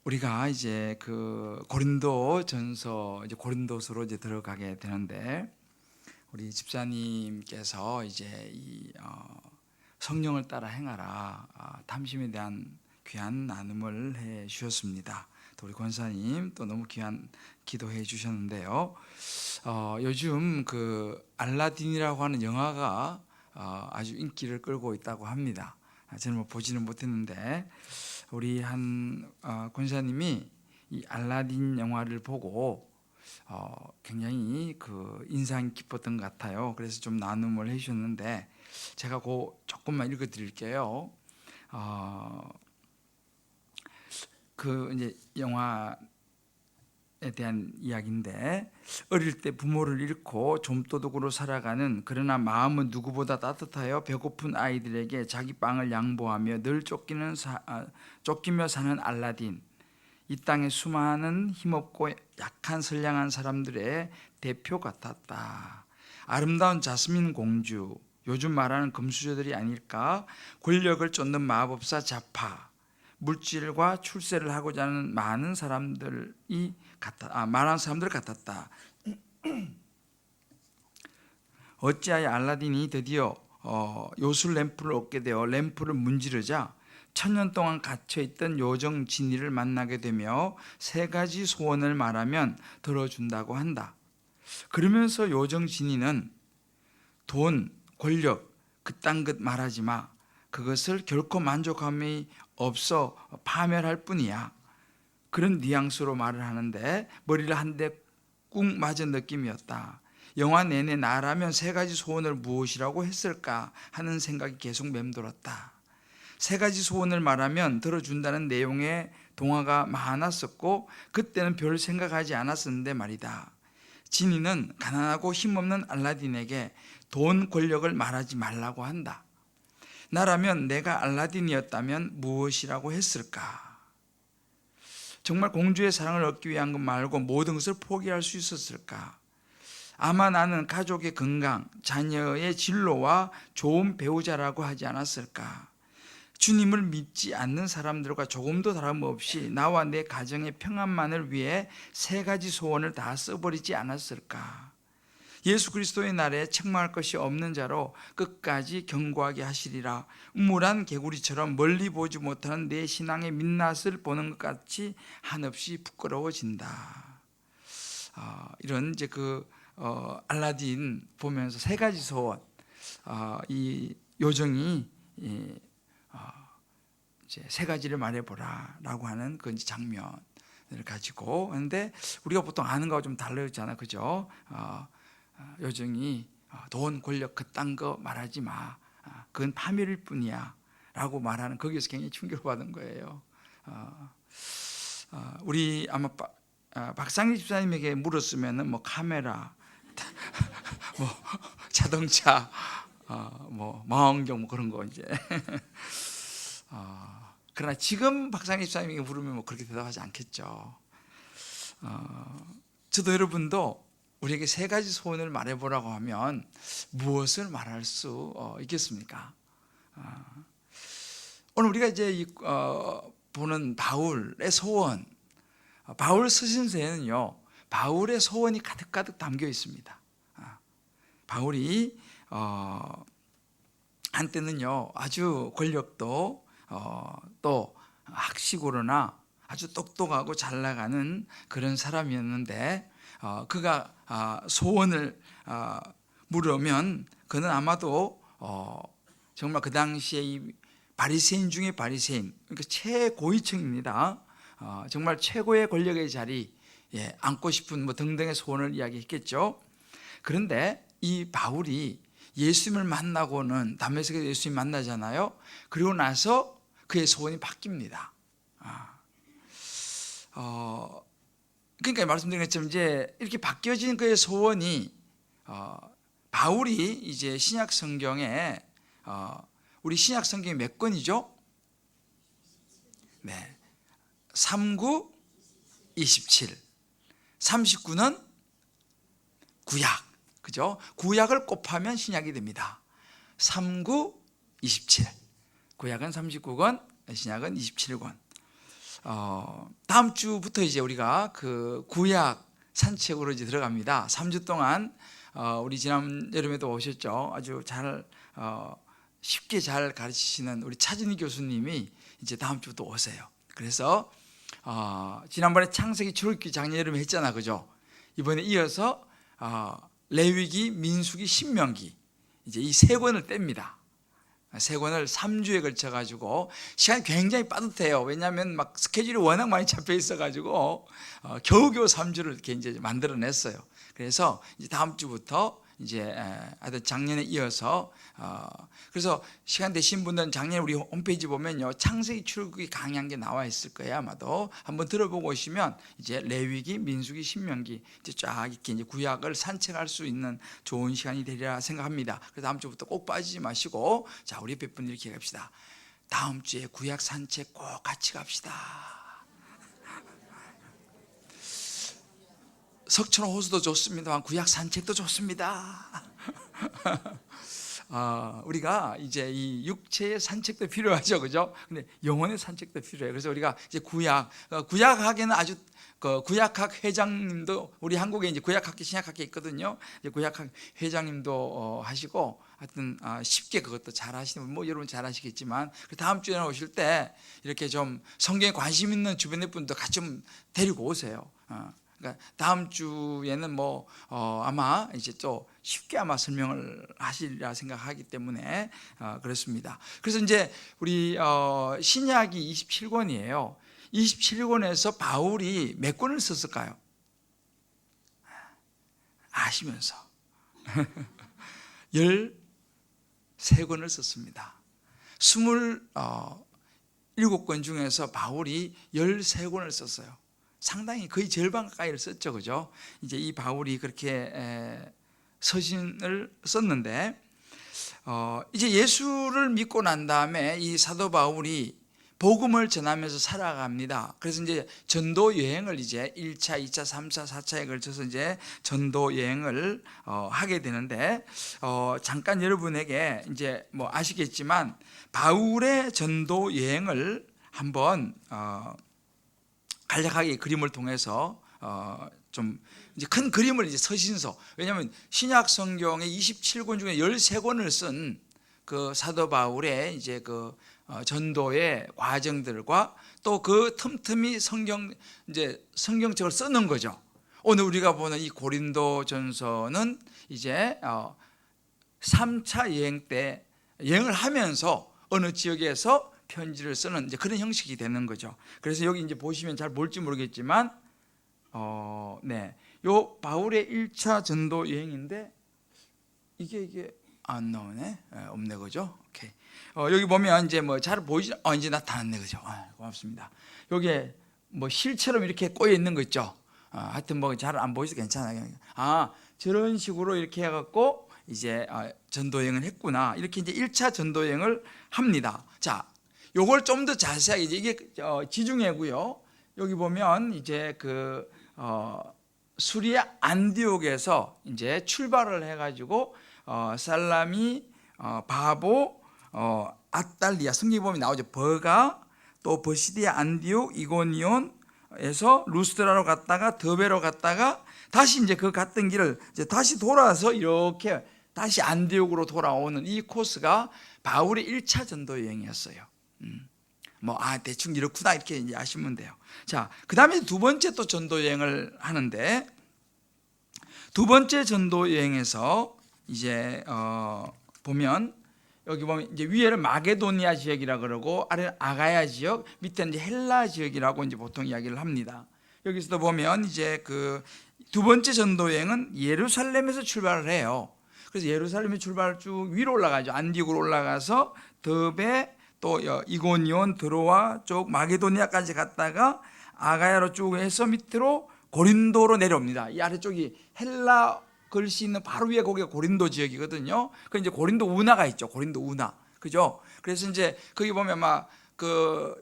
우리가 이제 그 고린도전서 이제 고린도서로 이제 들어가게 되는데, 우리 집사님께서 이제 이 성령을 따라 행하라 탐심에 대한 귀한 나눔을 해 주셨습니다. 또 우리 권사님 또 너무 귀한 기도해 주셨는데요. 요즘 그 알라딘이라고 하는 영화가 아주 인기를 끌고 있다고 합니다. 저는 뭐 보지는 못했는데 우리 한 권사님이 이 알라딘 영화를 보고 굉장히 그 인상 깊었던 것 같아요. 그래서 좀 나눔을 해주셨는데 제가 그 조금만 읽어드릴게요. 그 이제 영화에 대한 이야기인데, 어릴 때 부모를 잃고 좀도둑으로 살아가는 그러나 마음은 누구보다 따뜻하여 배고픈 아이들에게 자기 빵을 양보하며 늘 쫓기며 사는 알라딘. 이 땅의 수많은 힘없고 약한 선량한 사람들의 대표 같았다. 아름다운 자스민 공주, 요즘 말하는 금수저들이 아닐까? 권력을 쫓는 마법사 자파, 물질과 출세를 하고자 하는 많은 사람들 같았다. 어찌하여 알라딘이 드디어 요술 램프를 얻게 되어 램프를 문지르자 천년 동안 갇혀있던 요정 지니를 만나게 되며 세 가지 소원을 말하면 들어준다고 한다. 그러면서 요정 지니는 돈, 권력, 그딴 것 말하지 마. 그것을 결코 만족함이 없어 파멸할 뿐이야. 그런 뉘앙스로 말을 하는데 머리를 한 대 꾹 맞은 느낌이었다. 영화 내내 나라면 세 가지 소원을 무엇이라고 했을까 하는 생각이 계속 맴돌았다. 세 가지 소원을 말하면 들어준다는 내용의 동화가 많았었고 그때는 별 생각하지 않았었는데 말이다. 지니는 가난하고 힘없는 알라딘에게 돈, 권력을 말하지 말라고 한다. 나라면 내가 알라딘이었다면 무엇이라고 했을까? 정말 공주의 사랑을 얻기 위한 것 말고 모든 것을 포기할 수 있었을까? 아마 나는 가족의 건강, 자녀의 진로와 좋은 배우자라고 하지 않았을까? 주님을 믿지 않는 사람들과 조금도 다름없이 나와 내 가정의 평안만을 위해 세 가지 소원을 다 써버리지 않았을까? 예수 그리스도의 날에 책망할 것이 없는 자로 끝까지 견고하게 하시리라. 우물한 개구리처럼 멀리 보지 못하는 내 신앙의 민낯을 보는 것 같이 한없이 부끄러워진다. 이런 이제 알라딘 보면서 세 가지 소원, 이 요정이 이제 세 가지를 말해보라라고 하는 그 장면을 가지고, 그런데 우리가 보통 아는 거와 좀 다르잖아, 그죠? 요정이 돈, 권력 그딴 거 말하지 마. 그건 파멸일 뿐이야 라고 말하는, 거기에서 굉장히 충격을 받은 거예요. 우리 아마 박상희 집사님에게 물었으면 뭐 카메라, 뭐 자동차, 뭐 망원경 뭐 그런 거 이제. 그러나 지금 박상희 집사님에게 물으면 뭐 그렇게 대답하지 않겠죠. 저도 여러분도 우리에게 세 가지 소원을 말해보라고 하면 무엇을 말할 수 있겠습니까? 오늘 우리가 이제 보는 바울의 소원, 바울 서신서에는요 바울의 소원이 가득가득 담겨 있습니다. 바울이 한때는요 아주 권력도 또 학식으로나 아주 똑똑하고 잘 나가는 그런 사람이었는데, 그가 소원을 물으면 그는 아마도 정말 그 당시에 이 바리새인 중에 바리새인, 그러니까 최고위층입니다. 정말 최고의 권력의 자리 앉고 싶은 뭐 등등의 소원을 이야기했겠죠. 그런데 이 바울이 예수님을 만나고는 다메섹에서 예수님 만나잖아요. 그리고 나서 그의 소원이 바뀝니다. 그러니까 말씀드린 것처럼 이제 이렇게 바뀌어진 그의 소원이, 바울이 이제 신약 성경에 우리 신약 성경이 몇 권이죠? 네, 39, 27, 39는 구약, 그죠? 구약을 곱하면 신약이 됩니다. 39, 27. 구약은 39권, 신약은 27권. 다음 주부터 이제 우리가 그 구약 산책으로 이제 들어갑니다. 3주 동안 우리 지난 여름에도 오셨죠. 아주 잘 쉽게 잘 가르치시는 우리 차진희 교수님이 이제 다음 주부터 오세요. 그래서 지난번에 창세기, 출애굽기, 작년 여름에 했잖아, 그죠? 이번에 이어서 레위기, 민수기, 신명기 이제 이 세 권을 뗍니다. 세 권을 3주에 걸쳐 가지고 시간이 굉장히 빠듯해요. 왜냐하면 막 스케줄이 워낙 많이 잡혀 있어 가지고 겨우겨우 3주를 이렇게 이제 만들어냈어요. 그래서 이제 다음 주부터 이제 하여튼 작년에 이어서 그래서 시간 되신 분들은 작년에 우리 홈페이지 보면요, 창세기, 출애굽기 강의한 게 나와 있을 거예요. 아마도 한번 들어보고 오시면 이제 레위기, 민수기, 신명기 이제 쫙 이렇게 이제 구약을 산책할 수 있는 좋은 시간이 되리라 생각합니다. 그래서 다음 주부터 꼭 빠지지 마시고, 자, 우리 옆에 분들 이렇게 갑시다. 다음 주에 구약 산책 꼭 같이 갑시다. 석촌 호수도 좋습니다만 구약 산책도 좋습니다. 우리가 이제 이 육체의 산책도 필요하죠, 그죠? 근데 영혼의 산책도 필요해요. 그래서 우리가 이제 구약학에는 아주 구약학 회장님도, 우리 한국에 이제 구약학회, 신약학회 있거든요. 이제 구약학 회장님도 하시고, 하여튼 쉽게 그것도 잘 하시는 분, 뭐 여러분 잘 하시겠지만, 다음 주에 오실 때 이렇게 좀 성경에 관심 있는 주변의 분도 같이 좀 데리고 오세요. 그러니까 다음 주에는 아마 이제 또 쉽게 아마 설명을 하시리라 생각하기 때문에 그렇습니다. 그래서 이제 우리 신약이 27권이에요. 27권에서 바울이 몇 권을 썼을까요? 아시면서 13권을 썼습니다. 27권 중에서 바울이 13권을 썼어요. 상당히 거의 절반 가까이를 썼죠, 그죠? 이제 이 바울이 그렇게 서신을 썼는데, 이제 예수를 믿고 난 다음에 이 사도 바울이 복음을 전하면서 살아갑니다. 그래서 이제 전도 여행을 이제 1차, 2차, 3차, 4차에 걸쳐서 이제 전도 여행을 하게 되는데, 잠깐 여러분에게 이제 아시겠지만 바울의 전도 여행을 한번 간략하게 그림을 통해서 좀 이제 큰 그림을 이제 서신서, 왜냐하면 신약 성경의 27권 중에 13권을 쓴 그 사도 바울의 이제 그 전도의 과정들과 또 그 틈틈이 성경책을 쓰는 거죠. 오늘 우리가 보는 이 고린도전서는 이제 3차 여행 때 여행을 하면서 어느 지역에서 편지를 쓰는 이제 그런 형식이 되는 거죠. 그래서 여기 이제 보시면 잘 볼지 모르겠지만, 요 바울의 1차 전도 여행인데 이게 안 나오네, 없네, 그죠? 오케이. 여기 보면 이제 잘 보이지? 이제 나타났네, 그죠? 고맙습니다. 여기에 실처럼 이렇게 꼬여 있는 거 있죠? 하여튼 잘 안 보이서 괜찮아요. 저런 식으로 이렇게 해갖고 이제 전도 여행을 했구나. 이렇게 이제 1차 전도 여행을 합니다. 자, 요걸 좀 더 자세하게, 이게 지중해고요. 여기 보면 이제 그 수리아 안디옥에서 이제 출발을 해가지고 살라미, 바보, 아달리아, 성경에 보면 나오죠. 버가, 또 버시디아, 안디옥, 이고니온에서 루스드라로 갔다가 더베로 갔다가 다시 이제 그 갔던 길을 이제 다시 돌아서 이렇게 다시 안디옥으로 돌아오는 이 코스가 바울의 1차 전도 여행이었어요. 대충 이렇구나, 이렇게 이제 아시면 돼요. 자, 그 다음에 두 번째 또 전도 여행을 하는데, 두 번째 전도 여행에서 이제 보면 여기 보면 이제 위에는 마게도니아 지역이라 그러고 아래는 아가야 지역, 밑에는 이제 헬라 지역이라고 이제 보통 이야기를 합니다. 여기서도 보면 이제 그 두 번째 전도 여행은 예루살렘에서 출발을 해요. 그래서 예루살렘에 출발을 쭉 위로 올라가죠. 안디옥으로 올라가서 더베, 또 이고니온, 드로아 쪽 마게도니아까지 갔다가 아가야로 쭉 해서 밑으로 고린도로 내려옵니다. 이 아래쪽이 헬라 글씨 있는 바로 위에 거기가 고린도 지역이거든요. 그 이제 고린도 운하가 있죠. 고린도 운하, 그죠? 그래서 이제 거기 보면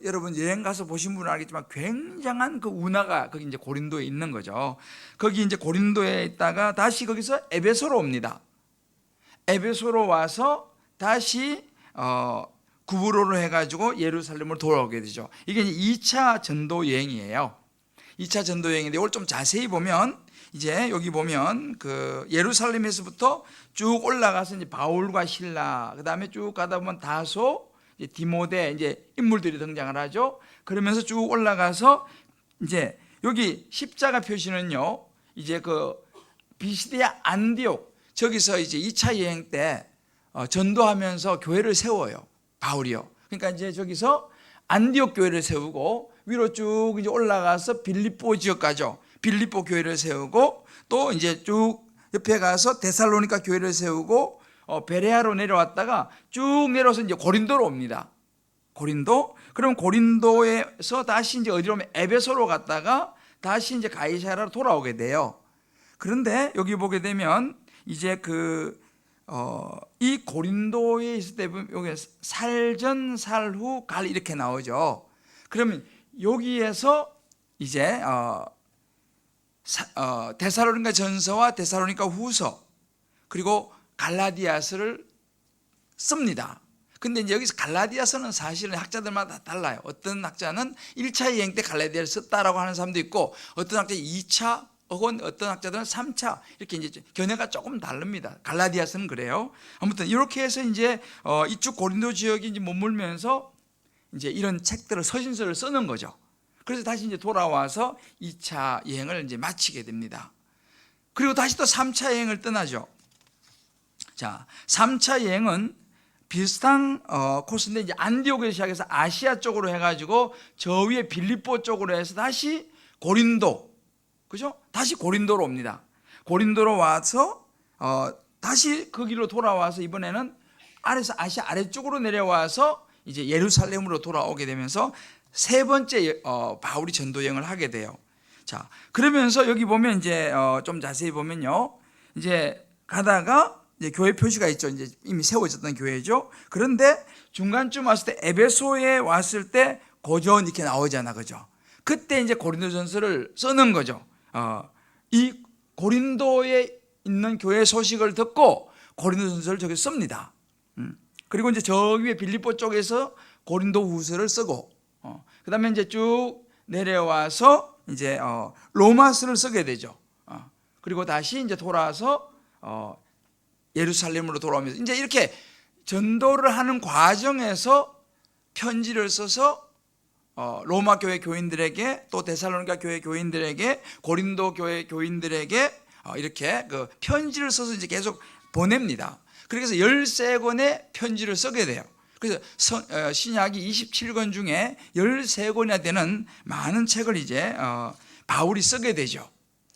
여러분 여행 가서 보신 분은 알겠지만 굉장한 그 운하가 거기 이제 고린도에 있는 거죠. 거기 이제 고린도에 있다가 다시 거기서 에베소로 옵니다. 에베소로 와서 다시 구브로를 해가지고 예루살렘으로 돌아오게 되죠. 이게 이제 2차 전도 여행이에요. 2차 전도 여행인데 이걸 좀 자세히 보면 이제 여기 보면 그 예루살렘에서부터 쭉 올라가서 이제 바울과 실라, 그 다음에 쭉 가다 보면 다소, 이제 디모데 이제 인물들이 등장을 하죠. 그러면서 쭉 올라가서 이제 여기 십자가 표시는요, 이제 그 비시디아 안디옥, 저기서 이제 2차 여행 때 전도하면서 교회를 세워요. 바울이요. 그러니까 이제 저기서 안디옥 교회를 세우고 위로 쭉 이제 올라가서 빌립보 지역 가죠. 빌립보 교회를 세우고 또 이제 쭉 옆에 가서 데살로니가 교회를 세우고 베레아로 내려왔다가 쭉 내려와서 이제 고린도로 옵니다. 고린도. 그럼 고린도에서 다시 이제 어디로 오면 에베소로 갔다가 다시 이제 가이사라로 돌아오게 돼요. 그런데 여기 보게 되면 이제 이 고린도에 있을 때 보면 여기 살전 살후 갈 이렇게 나오죠. 그러면 여기에서 이제 데살로니가 전서와 데살로니가 후서 그리고 갈라디아서를 씁니다. 근데 이제 여기서 갈라디아서는 사실은 학자들마다 달라요. 어떤 학자는 1차 여행 때 갈라디아를 썼다라고 하는 사람도 있고, 어떤 학자는 2차 혹은 어떤 학자들은 3차 이렇게 이제 견해가 조금 다릅니다. 갈라디아서는 그래요. 아무튼 이렇게 해서 이제 이쪽 고린도 지역에 이제 머물면서 이제 이런 책들을 서신서를 쓰는 거죠. 그래서 다시 이제 돌아와서 2차 여행을 이제 마치게 됩니다. 그리고 다시 또 3차 여행을 떠나죠. 자, 3차 여행은 비슷한 코스인데 이제 안디옥에서 시작해서 아시아 쪽으로 해가지고 저 위에 빌립보 쪽으로 해서 다시 고린도, 그죠? 다시 고린도로 옵니다. 고린도로 와서 다시 그 길로 돌아와서 이번에는 아시아 아래쪽으로 내려와서 이제 예루살렘으로 돌아오게 되면서 세 번째 바울이 전도 여행을 하게 돼요. 자, 그러면서 여기 보면 이제 좀 자세히 보면요, 이제 가다가 이제 교회 표시가 있죠. 이제 이미 세워졌던 교회죠. 그런데 중간쯤 왔을 때 에베소에 왔을 때 고전 이렇게 나오잖아, 그죠? 그때 이제 고린도전서를 쓰는 거죠. 이 고린도에 있는 교회 소식을 듣고 고린도전서를 저기 씁니다. 그리고 이제 저 위에 빌립보 쪽에서 고린도후서를 쓰고, 그다음에 이제 쭉 내려와서 이제 로마서를 쓰게 되죠. 그리고 다시 이제 돌아와서 예루살렘으로 돌아오면서 이제 이렇게 전도를 하는 과정에서 편지를 써서 로마 교회 교인들에게, 또 데살로니가 교회 교인들에게, 고린도 교회 교인들에게 이렇게 그 편지를 써서 이제 계속 보냅니다. 그래서 13권의 편지를 쓰게 돼요. 그래서 신약이 27권 중에 13권이나 되는 많은 책을 이제 바울이 쓰게 되죠.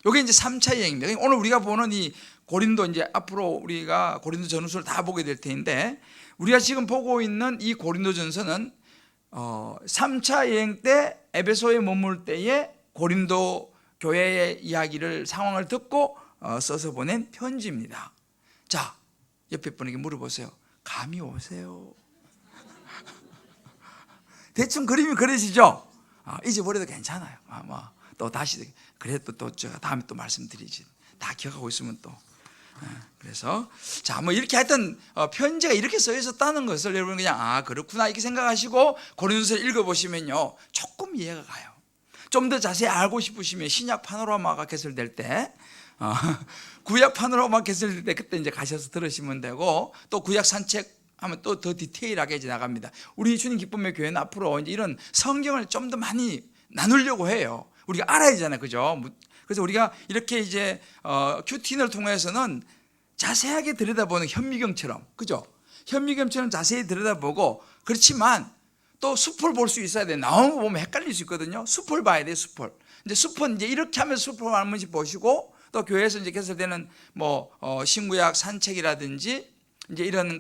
이게 이제 3차 여행입니다. 오늘 우리가 보는 이 고린도, 이제 앞으로 우리가 고린도 전후서를 다 보게 될 텐데, 우리가 지금 보고 있는 이 고린도 전서는 3차 여행 때 에베소에 머물 때에 고린도 교회의 이야기를, 상황을 듣고 써서 보낸 편지입니다. 자, 옆에 분에게 물어보세요. 감이 오세요? 대충 그림이 그려지죠? 잊어버려도 괜찮아요. 또 다시 그래도 또 제가 다음에 또 말씀드리지. 다 기억하고 있으면 또. 그래서 자, 뭐 이렇게 하여튼 편지가 이렇게 써 있었다는 것을 여러분 그냥 그렇구나 이렇게 생각하시고 고린도서를 읽어보시면요, 조금 이해가 가요. 좀 더 자세히 알고 싶으시면 신약 파노라마가 개설될 때, 구약 파노라마 개설될 때 그때 이제 가셔서 들으시면 되고, 또 구약 산책 하면 또 더 디테일하게 이제 나갑니다. 우리 주님 기쁨의 교회는 앞으로 이제 이런 성경을 좀 더 많이 나누려고 해요. 우리가 알아야 되잖아요, 그죠? 그래서 우리가 이렇게 이제 큐티인을 통해서는 자세하게 들여다보는 현미경처럼, 그죠? 현미경처럼 자세히 들여다보고, 그렇지만 또 숲을 볼 수 있어야 돼. 나무 보면 헷갈릴 수 있거든요. 숲을 봐야 돼, 숲을. 이제 숲은 이제 이렇게 하면서 숲을 한 번씩 보시고, 또 교회에서 이제 개설되는 뭐 신구약 산책이라든지 이제 이런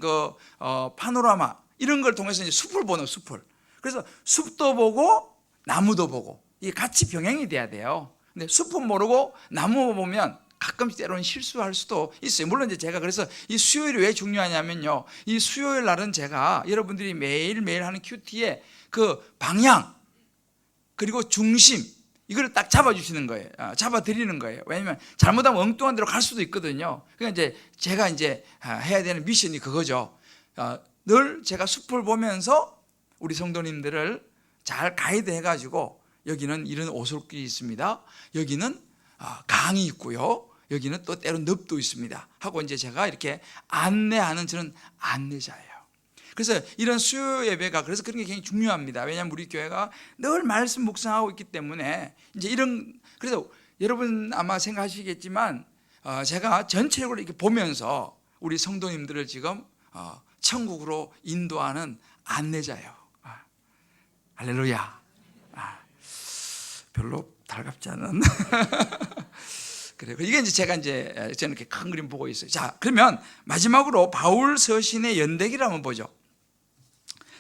파노라마 이런 걸 통해서 이제 숲을 보는, 숲을. 그래서 숲도 보고 나무도 보고 이게 같이 병행이 돼야 돼요. 근데 숲은 모르고 나무 보면 가끔씩 때로는 실수할 수도 있어요. 물론 이제 제가 그래서 이 수요일이 왜 중요하냐면요, 이 수요일 날은 제가 여러분들이 매일매일 하는 큐티의 그 방향 그리고 중심, 이걸 딱 잡아주시는 거예요. 잡아드리는 거예요. 왜냐면 잘못하면 엉뚱한 데로 갈 수도 있거든요. 그러니까 이제 제가 이제 해야 되는 미션이 그거죠. 늘 제가 숲을 보면서 우리 성도님들을 잘 가이드 해가지고 여기는 이런 오솔길이 있습니다. 여기는 강이 있고요. 여기는 또 때로 늪도 있습니다. 하고 이제 제가 이렇게 안내하는 저는 안내자예요. 그래서 이런 수요 예배가 그래서 그런 게 굉장히 중요합니다. 왜냐하면 우리 교회가 늘 말씀 묵상하고 있기 때문에 이제 이런 그래서 여러분 아마 생각하시겠지만 제가 전체적으로 이렇게 보면서 우리 성도님들을 지금 천국으로 인도하는 안내자예요. 할렐루야. 별로 달갑지 않은. 그래요. 이게 이제 제가 저는 이렇게 큰 그림 보고 있어요. 자, 그러면 마지막으로 바울 서신의 연대기를 한번 보죠.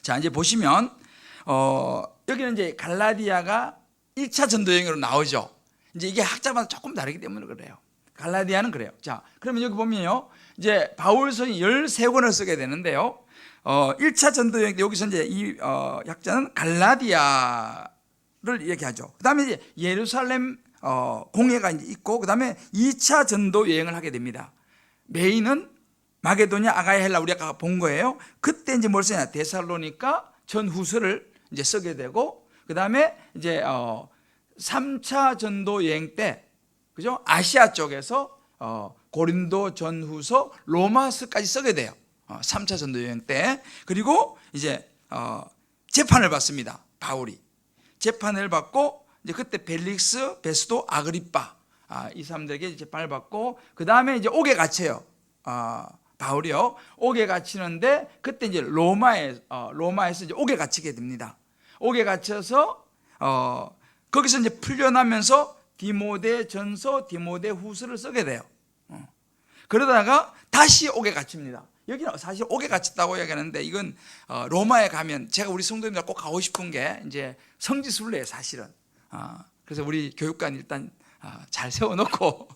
자, 이제 보시면 여기는 이제 갈라디아가 1차 전도 여행으로 나오죠. 이제 이게 학자마다 조금 다르기 때문에 그래요. 갈라디아는 그래요. 자, 그러면 여기 보면요. 이제 바울 서신 13권을 쓰게 되는데요. 1차 전도 여행 때 여기서 이제 이 학자는 갈라디아를 얘기하죠. 그다음에 이제 예루살렘 공회가 이제 있고 그다음에 2차 전도 여행을 하게 됩니다. 메인은 마게도냐, 아가야, 헬라 우리 아까 본 거예요. 그때 이제 뭘 쓰냐? 데살로니가 전후서를 이제 쓰게 되고 그다음에 이제 3차 전도 여행 때 그죠? 아시아 쪽에서 고린도 전후서 로마서까지 쓰게 돼요. 3차 전도 여행 때. 그리고 이제 재판을 받습니다. 바울이 재판을 받고 이제 그때 벨릭스, 베스도, 아그리빠 이 사람들에게 재판을 받고 그 다음에 이제 옥에 갇혀요. 바울이요. 옥에 갇히는데 그때 이제 로마에서 이제 옥에 갇히게 됩니다. 옥에 갇혀서 거기서 이제 풀려나면서 디모데 전서, 디모데 후서를 쓰게 돼요. 그러다가 다시 옥에 갇힙니다. 여기는 사실 옥에 갇혔다고 얘기하는데 이건 로마에 가면 제가 우리 성도님들 꼭 가고 싶은 게 이제 성지순례예요, 사실은. 그래서 우리 교육관 일단 잘 세워놓고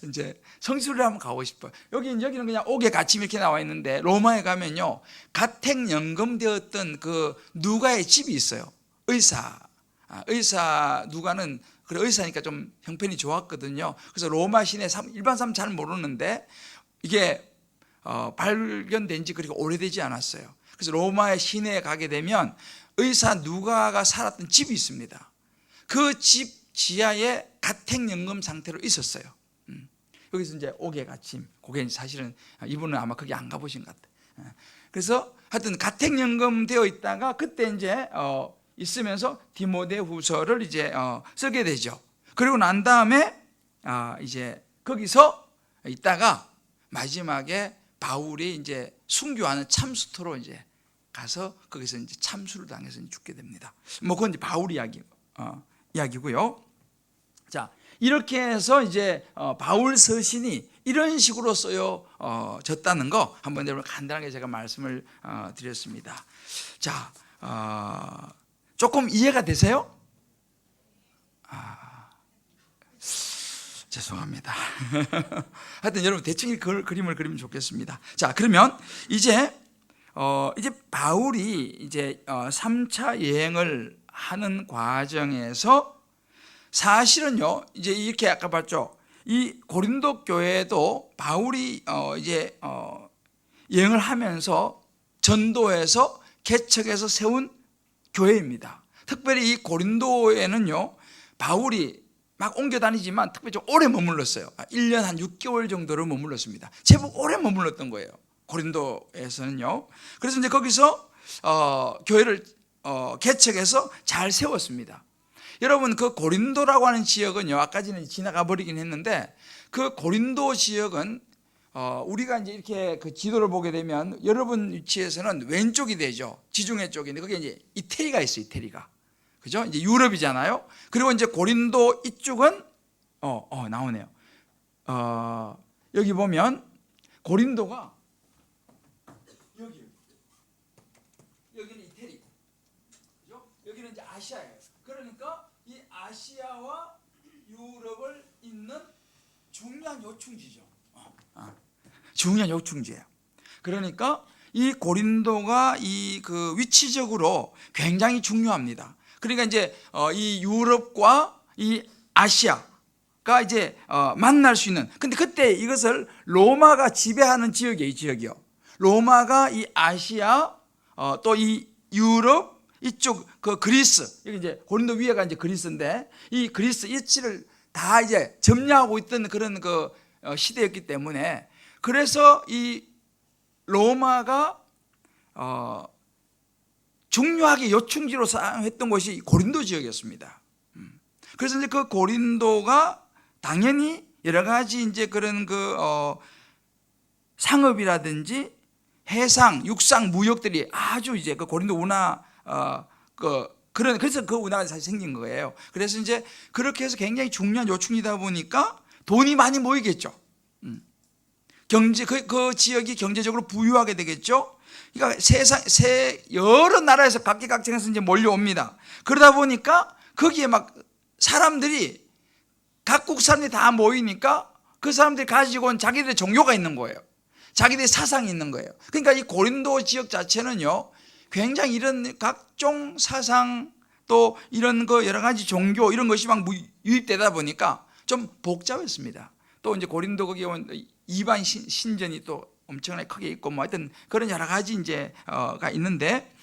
이제 성지순례 한번 가고 싶어요. 여기는 그냥 옥에 갇힘 이렇게 나와 있는데 로마에 가면요 가택 연금되었던 그 누가의 집이 있어요. 의사 누가는 그래 의사니까 좀 형편이 좋았거든요. 그래서 로마 시내 일반 사람 잘 모르는데 이게 발견된 지 그렇게 오래되지 않았어요. 그래서 로마의 시내에 가게 되면 의사 누가가 살았던 집이 있습니다. 그 집 지하에 가택연금 상태로 있었어요. 여기서 이제 옥에 갇힘. 그게 사실은 이분은 아마 거기 안 가보신 것 같아요. 그래서 하여튼 가택연금 되어 있다가 그때 이제 있으면서 디모데 후서를 이제 쓰게 되죠. 그리고 난 다음에 이제 거기서 있다가 마지막에 바울이 이제 순교하는 참수토로 이제 가서 거기서 이제 참수를 당해서 죽게 됩니다. 뭐 그건 이제 바울 이야기고요. 자, 이렇게 해서 이제 바울 서신이 이런 식으로 쓰여졌다는 거 한번 여러분 간단하게 제가 말씀을 드렸습니다. 자, 조금 이해가 되세요? 죄송합니다. 하여튼 여러분 대충 이 그림을 그리면 좋겠습니다. 자, 그러면 이제 바울이 이제 3차 여행을 하는 과정에서 사실은요, 이제 이렇게 아까 봤죠. 이 고린도 교회도 바울이 이제 여행을 하면서 전도해서 개척해서 세운 교회입니다. 특별히 이 고린도에는요, 바울이 막 옮겨 다니지만 특별히 좀 오래 머물렀어요. 1년 한 6개월 정도를 머물렀습니다. 제법 오래 머물렀던 거예요. 고린도에서는요. 그래서 이제 거기서 교회를 개척해서 잘 세웠습니다. 여러분 그 고린도라고 하는 지역은요, 아까 전에 지나가 버리긴 했는데 그 고린도 지역은 우리가 이제 이렇게 그 지도를 보게 되면 여러분 위치에서는 왼쪽이 되죠. 지중해 쪽인데 거기에 이제 이태리가 있어요. 이태리가. 그죠? 이제 유럽이잖아요. 그리고 이제 고린도 이쪽은 나오네요. 여기 보면 고린도가 여기는 이태리. 그죠? 여기는 이제 아시아예요. 그러니까 이 아시아와 유럽을 잇는 중요한 요충지죠. 중요한 요충지예요. 그러니까 이 고린도가 이 그 위치적으로 굉장히 중요합니다. 그러니까 이제 이 유럽과 이 아시아가 이제 만날 수 있는. 근데 그때 이것을 로마가 지배하는 지역이에요. 이 지역이요. 로마가 이 아시아 또 이 유럽 이쪽 그 그리스, 여기 이제 고린도 위에가 이제 그리스인데 이 그리스 이치를 다 이제 점령하고 있던 그런 그 시대였기 때문에, 그래서 이 로마가 중요하게 요충지로 사용했던 곳이 고린도 지역이었습니다. 그래서 이제 그 고린도가 당연히 여러 가지 이제 그런 그 상업이라든지 해상, 육상, 무역들이 아주 이제 그 고린도 운하 그래서 그 운하가 사실 생긴 거예요. 그래서 이제 그렇게 해서 굉장히 중요한 요충지다 보니까 돈이 많이 모이겠죠. 경제 그 지역이 경제적으로 부유하게 되겠죠. 그러니까 여러 나라에서 각계각층에서 이제 몰려옵니다. 그러다 보니까 거기에 막 사람들이 각국 사람들이 다 모이니까 그 사람들이 가지고 온 자기들의 종교가 있는 거예요. 자기들의 사상이 있는 거예요. 그러니까 이 고린도 지역 자체는요, 굉장히 이런 각종 사상 또 이런 거 여러 가지 종교 이런 것이 막 유입되다 보니까 좀 복잡했습니다. 또 이제 고린도 거기에 온 이방 신전이 또 엄청나게 크게 있고 뭐 하여튼 그런 여러 가지 가 있는데,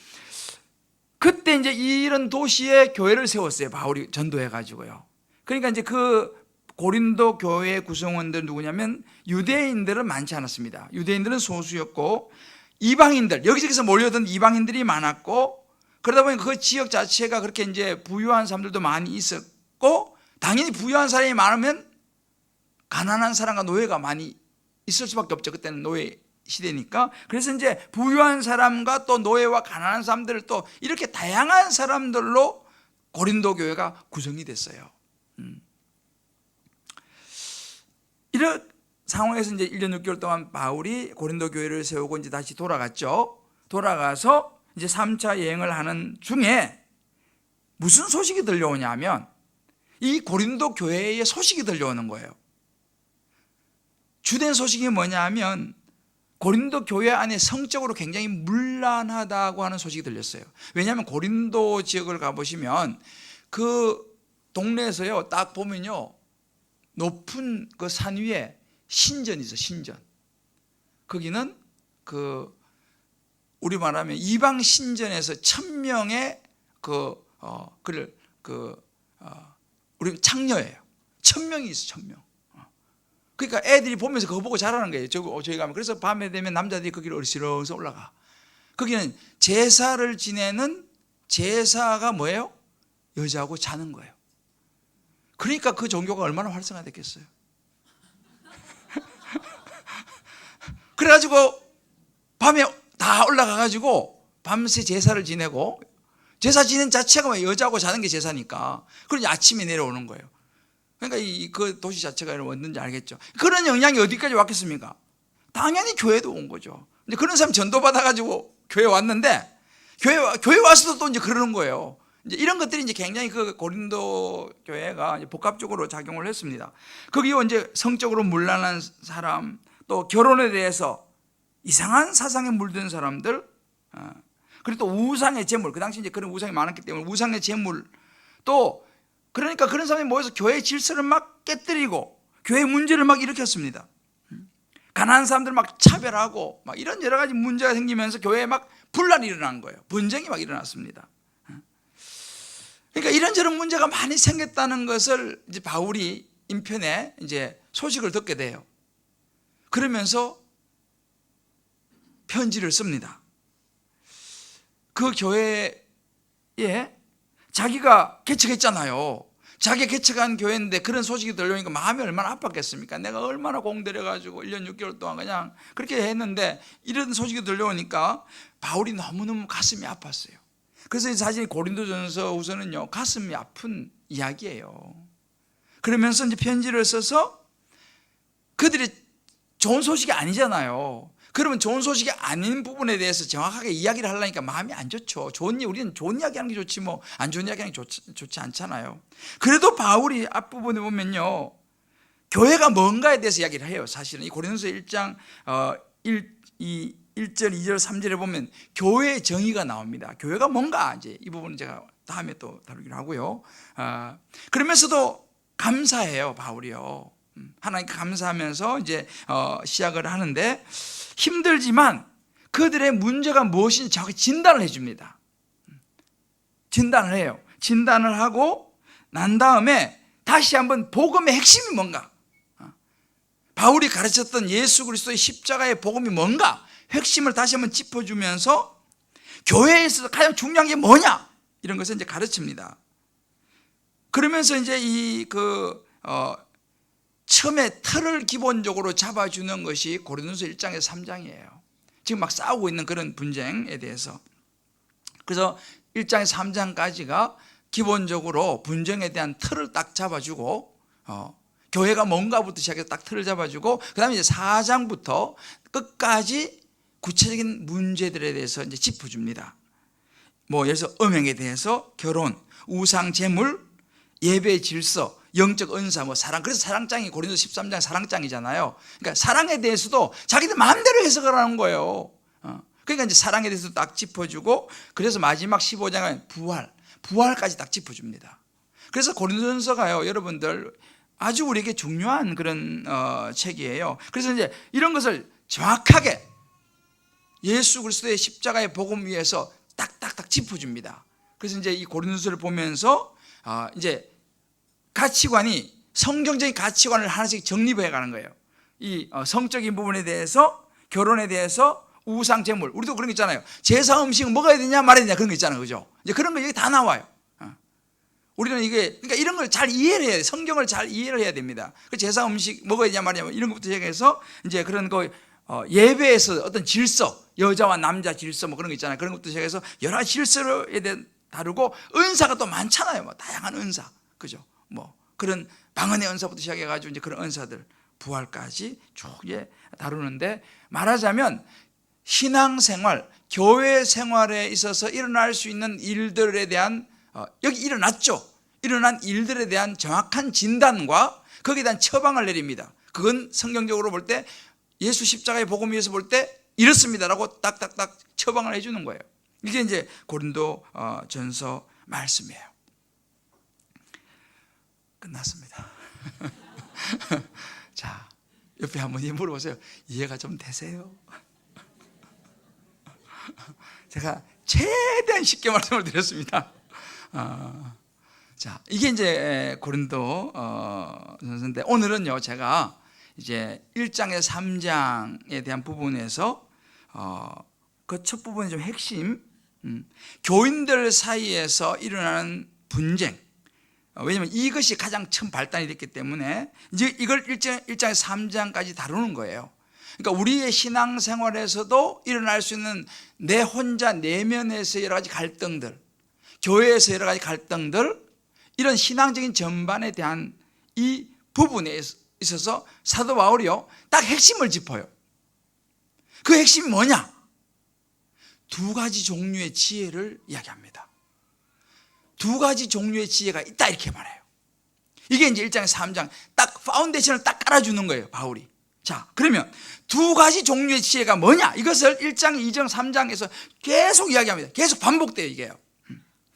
그때 이제 이런 도시에 교회를 세웠어요. 바울이 전도해 가지고요. 그러니까 이제 그 고린도 교회 구성원들 누구냐면 유대인들은 많지 않았습니다. 유대인들은 소수였고 이방인들, 여기저기서 몰려든 이방인들이 많았고, 그러다 보니 그 지역 자체가 그렇게 이제 부유한 사람들도 많이 있었고, 당연히 부유한 사람이 많으면 가난한 사람과 노예가 많이 있을 수밖에 없죠. 그때는 노예 시대니까. 그래서 이제 부유한 사람과 또 노예와 가난한 사람들을 또 이렇게 다양한 사람들로 고린도 교회가 구성이 됐어요. 이런 상황에서 이제 1년 6개월 동안 바울이 고린도 교회를 세우고 이제 다시 돌아갔죠. 돌아가서 이제 3차 여행을 하는 중에 무슨 소식이 들려오냐면 이 고린도 교회의 소식이 들려오는 거예요. 주된 소식이 뭐냐면 고린도 교회 안에 성적으로 굉장히 문란하다고 하는 소식이 들렸어요. 왜냐하면 고린도 지역을 가보시면 그 동네에서요, 딱 보면요, 높은 그 산 위에 신전이 있어요. 신전. 거기는 그 우리 말하면 이방 신전에서 1000명의 우리 창녀예요. 1000명이 있어. 1000명. 그러니까 애들이 보면서 그거 보고 자라는 거예요. 저희 가면. 그래서 밤에 되면 남자들이 거기를 어리시러서 올라가. 거기는 제사를 지내는 제사가 뭐예요? 여자하고 자는 거예요. 그러니까 그 종교가 얼마나 활성화됐겠어요. 그래가지고 밤에 다 올라가가지고 밤새 제사를 지내고, 제사 지낸 자체가 여자하고 자는 게 제사니까, 그러니 아침에 내려오는 거예요. 그러니까 그 도시 자체가 왔는지 알겠죠. 그런 영향이 어디까지 왔겠습니까? 당연히 교회도 온 거죠. 근데 그런 사람 전도받아가지고 교회 왔는데, 교회 와서도 또 이제 그러는 거예요. 이제 이런 것들이 이제 굉장히 그 고린도 교회가 이제 복합적으로 작용을 했습니다. 거기에 이제 성적으로 문란한 사람, 또 결혼에 대해서 이상한 사상에 물든 사람들, 그리고 또 우상의 제물, 그 당시 이제 그런 우상이 많았기 때문에 우상의 제물, 또 그러니까 그런 사람이 모여서 교회 질서를 막 깨뜨리고 교회 문제를 막 일으켰습니다. 가난한 사람들 막 차별하고 막 이런 여러 가지 문제가 생기면서 교회에 막 분란이 일어난 거예요. 분쟁이 막 일어났습니다. 그러니까 이런저런 문제가 많이 생겼다는 것을 이제 바울이 인편에 이제 소식을 듣게 돼요. 그러면서 편지를 씁니다. 그 교회에 자기가 개척했잖아요. 자기가 개척한 교회인데 그런 소식이 들려오니까 마음이 얼마나 아팠겠습니까? 내가 얼마나 공들여가지고 1년 6개월 동안 그냥 그렇게 했는데 이런 소식이 들려오니까 바울이 너무너무 가슴이 아팠어요. 그래서 사실 고린도전서 우선은요, 가슴이 아픈 이야기예요. 그러면서 이제 편지를 써서 그들이 좋은 소식이 아니잖아요. 그러면 좋은 소식이 아닌 부분에 대해서 정확하게 이야기를 하려니까 마음이 안 좋죠. 우리는 좋은 이야기 하는 게 좋지 뭐 안 좋은 이야기 하는 게 좋지 않잖아요. 그래도 바울이 앞부분에 보면요, 교회가 뭔가에 대해서 이야기를 해요. 사실은 이 고린도서 1장 1절, 2절, 3절에 보면 교회의 정의가 나옵니다. 교회가 뭔가, 이제 이 부분은 제가 다음에 또 다루기로 하고요. 그러면서도 감사해요, 바울이요. 하나님께 감사하면서 이제 시작을 하는데, 힘들지만 그들의 문제가 무엇인지 정확히 진단을 해줍니다. 진단을 해요. 진단을 하고 난 다음에 다시 한번 복음의 핵심이 뭔가, 바울이 가르쳤던 예수 그리스도의 십자가의 복음이 뭔가 핵심을 다시 한번 짚어주면서 교회에서 가장 중요한 게 뭐냐 이런 것을 이제 가르칩니다. 그러면서 이제 처음에 틀을 기본적으로 잡아주는 것이 고린도서 1장에서 3장이에요. 지금 막 싸우고 있는 그런 분쟁에 대해서. 그래서 1장에서 3장까지가 기본적으로 분쟁에 대한 틀을 딱 잡아주고, 교회가 뭔가부터 시작해서 딱 틀을 잡아주고, 그 다음에 이제 4장부터 끝까지 구체적인 문제들에 대해서 이제 짚어줍니다. 뭐 예를 들어서 음행에 대해서, 결혼, 우상, 재물, 예배 질서, 영적 은사, 뭐 사랑. 그래서 사랑장이 고린도서 13장 사랑장이잖아요. 그러니까 사랑에 대해서도 자기들 마음대로 해석을 하는 거예요. 그러니까 이제 사랑에 대해서 딱 짚어주고, 그래서 마지막 15장은 부활까지 딱 짚어줍니다. 그래서 고린도전서가요, 여러분들 아주 우리에게 중요한 그런 책이에요. 그래서 이제 이런 것을 정확하게 예수 그리스도의 십자가의 복음 위에서 딱딱딱 짚어줍니다. 그래서 이제 이 고린도서를 보면서 이제 가치관이, 성경적인 가치관을 하나씩 정립해 가는 거예요. 이 성적인 부분에 대해서, 결혼에 대해서, 우상, 재물. 우리도 그런 거 있잖아요. 제사 음식은 먹어야 되냐 말아야 되냐 그런 거 있잖아요. 그죠? 이제 그런 거 여기 다 나와요. 우리는 그러니까 이런 걸 잘 이해를 해야 돼. 성경을 잘 이해를 해야 됩니다. 그 제사 음식 먹어야 되냐 말아야 되냐 이런 것부터 시작해서 이제 그런 거, 예배에서 어떤 질서, 여자와 남자 질서 뭐 그런 거 있잖아요. 그런 것부터 시작해서 여러 가지 질서에 대해 다루고, 은사가 또 많잖아요. 뭐 다양한 은사. 그죠? 뭐 그런 방언의 은사부터 시작해가지고 이제 그런 은사들, 부활까지 쭉 다루는데, 말하자면 신앙생활, 교회 생활에 있어서 일어날 수 있는 일들에 대한, 여기 일어났죠. 일어난 일들에 대한 정확한 진단과 거기에 대한 처방을 내립니다. 그건 성경적으로 볼 때, 예수 십자가의 복음 위에서 볼 때 이렇습니다라고 딱딱딱 처방을 해주는 거예요. 이게 이제 고린도 전서 말씀이에요. 끝났습니다. 자, 옆에 한번 물어보세요. 이해가 좀 되세요? 제가 최대한 쉽게 말씀을 드렸습니다. 자, 이게 이제 고린도 전서인데, 오늘은요 제가 이제 1장에서 3장에 대한 부분에서 그 첫 부분의 좀 핵심, 교인들 사이에서 일어나는 분쟁, 왜냐하면 이것이 가장 처음 발단이 됐기 때문에 이제 이걸 1장에서 3장까지 다루는 거예요. 그러니까 우리의 신앙생활에서도 일어날 수 있는 내 혼자 내면에서 여러 가지 갈등들, 교회에서 여러 가지 갈등들, 이런 신앙적인 전반에 대한 이 부분에 있어서 사도 바울이요 딱 핵심을 짚어요. 그 핵심이 뭐냐? 두 가지 종류의 지혜를 이야기합니다. 두 가지 종류의 지혜가 있다 이렇게 말해요. 이게 이제 1장에서 3장 딱 파운데이션을 딱 깔아주는 거예요, 바울이. 자, 그러면 두 가지 종류의 지혜가 뭐냐? 이것을 1장, 2장, 3장에서 계속 이야기합니다. 계속 반복돼요, 이게요.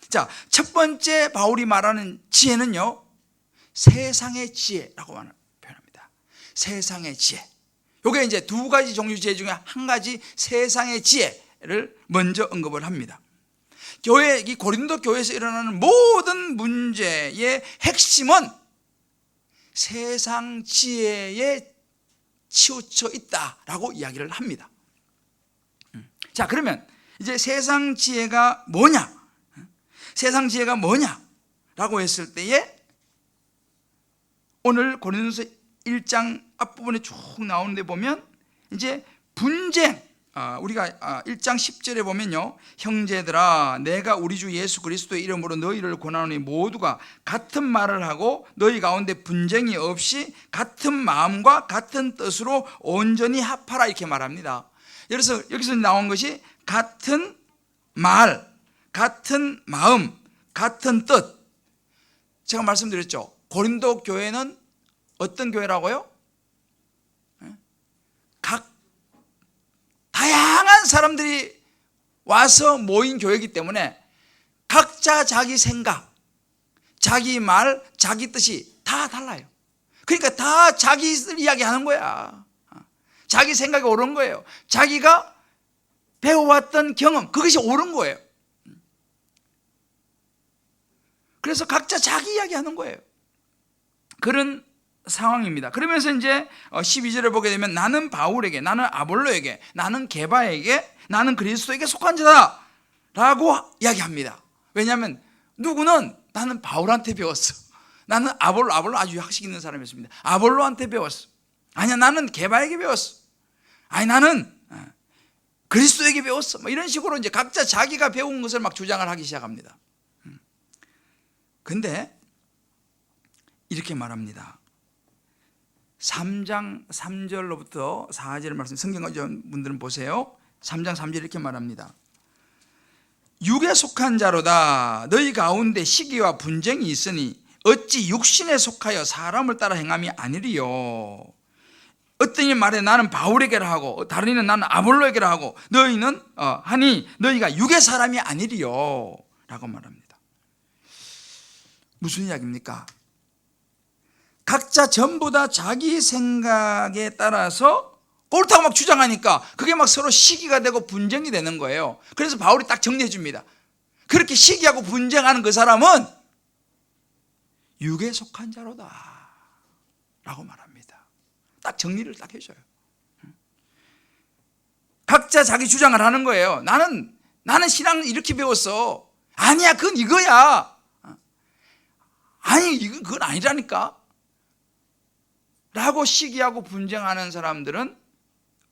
자, 첫 번째 바울이 말하는 지혜는요, 세상의 지혜라고 표현합니다. 세상의 지혜. 이게 이제 두 가지 종류 지혜 중에 한 가지, 세상의 지혜를 먼저 언급을 합니다. 교회, 이 고린도 교회에서 일어나는 모든 문제의 핵심은 세상 지혜에 치우쳐 있다라고 이야기를 합니다. 자, 그러면 이제 세상 지혜가 뭐냐? 세상 지혜가 뭐냐라고 했을 때에, 오늘 고린도서 1장 앞부분에 쭉 나오는데 보면 이제 분쟁, 우리가 1장 10절에 보면요, 형제들아 내가 우리 주 예수 그리스도의 이름으로 너희를 권하노니 모두가 같은 말을 하고 너희 가운데 분쟁이 없이 같은 마음과 같은 뜻으로 온전히 합하라 이렇게 말합니다. 그래서 여기서 나온 것이 같은 말, 같은 마음, 같은 뜻. 제가 말씀드렸죠, 고린도 교회는 어떤 교회라고요? 각 다양한 사람들이 와서 모인 교회이기 때문에 각자 자기 생각, 자기 말, 자기 뜻이 다 달라요. 그러니까 다 자기 이야기하는 거야. 자기 생각이 옳은 거예요. 자기가 배워왔던 경험, 그것이 옳은 거예요. 그래서 각자 자기 이야기 하는 거예요. 그런 상황입니다. 그러면서 이제 12절을 보게 되면 나는 바울에게, 나는 아볼로에게, 나는 게바에게, 나는 그리스도에게 속한 자다 라고 이야기합니다. 왜냐하면 누구는 나는 바울한테 배웠어, 나는 아볼로 아주 학식 있는 사람이었습니다. 아볼로한테 배웠어. 아니야, 나는 게바에게 배웠어. 아니, 나는 그리스도에게 배웠어. 뭐 이런 식으로 이제 각자 자기가 배운 것을 막 주장을 하기 시작합니다. 근데 이렇게 말합니다. 3장 3절로부터 4절 말씀, 성경 가져온 분들은 보세요. 3장 3절 이렇게 말합니다. 육에 속한 자로다. 너희 가운데 시기와 분쟁이 있으니 어찌 육신에 속하여 사람을 따라 행함이 아니리요. 어떤 이 말에 나는 바울에게라 하고 다른 이는 나는 아볼로에게라 하고 너희는 하니 너희가 육의 사람이 아니리요 라고 말합니다. 무슨 이야기입니까? 각자 전부 다 자기 생각에 따라서 옳다고 막 주장하니까 그게 막 서로 시기가 되고 분쟁이 되는 거예요. 그래서 바울이 딱 정리해 줍니다. 그렇게 시기하고 분쟁하는 그 사람은 육에 속한 자로다 라고 말합니다. 딱 정리를 딱 해줘요. 각자 자기 주장을 하는 거예요. 나는 신앙을 이렇게 배웠어. 아니야, 그건 이거야. 아니, 이건 그건 아니라니까 라고 시기하고 분쟁하는 사람들은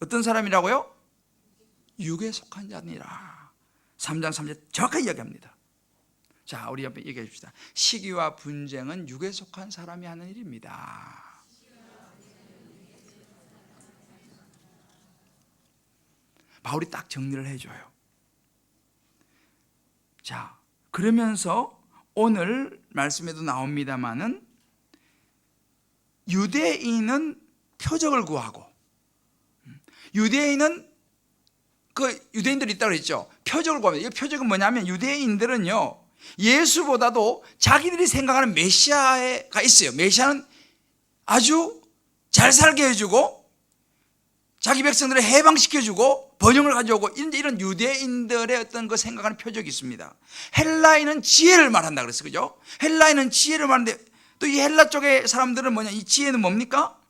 어떤 사람이라고요? 육에 속한 자니라. 3장 3절 정확하게 이야기합니다. 자, 우리 옆에 얘기해 줍시다. 시기와 분쟁은 육에 속한 사람이 하는 일입니다. 바울이 딱 정리를 해줘요. 자, 그러면서 오늘 말씀에도 나옵니다마는 유대인은 표적을 구하고, 유대인은 유대인들이 있다고 그랬죠. 표적을 구합니다. 이 표적은 뭐냐면 유대인들은요, 예수보다도 자기들이 생각하는 메시아가 있어요. 메시아는 아주 잘 살게 해주고 자기 백성들을 해방시켜주고 번영을 가져오고 이런 유대인들의 어떤 그 생각하는 표적이 있습니다. 헬라인은 지혜를 말한다 그랬어요. 그죠? 헬라인은 지혜를 말하는데 또 이 헬라 쪽의 사람들은 뭐냐? 이 지혜는 뭡니까?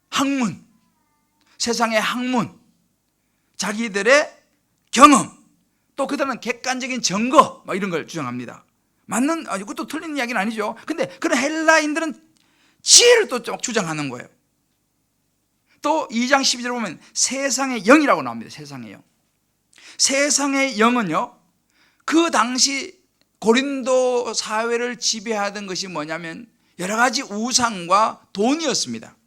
학문, 세상의 학문, 자기들의 경험, 또 그들은 객관적인 증거 막 이런 걸 주장합니다. 맞는, 이것도 틀린 이야기는 아니죠. 근데 그런 헬라인들은 지혜를 또 주장하는 거예요. 또 2장 12절에 보면 세상의 영이라고 나옵니다. 세상의 영. 세상의 영은요, 그 당시 고린도 사회를 지배하던 것이 뭐냐면 여러 가지 우상과 돈이었습니다.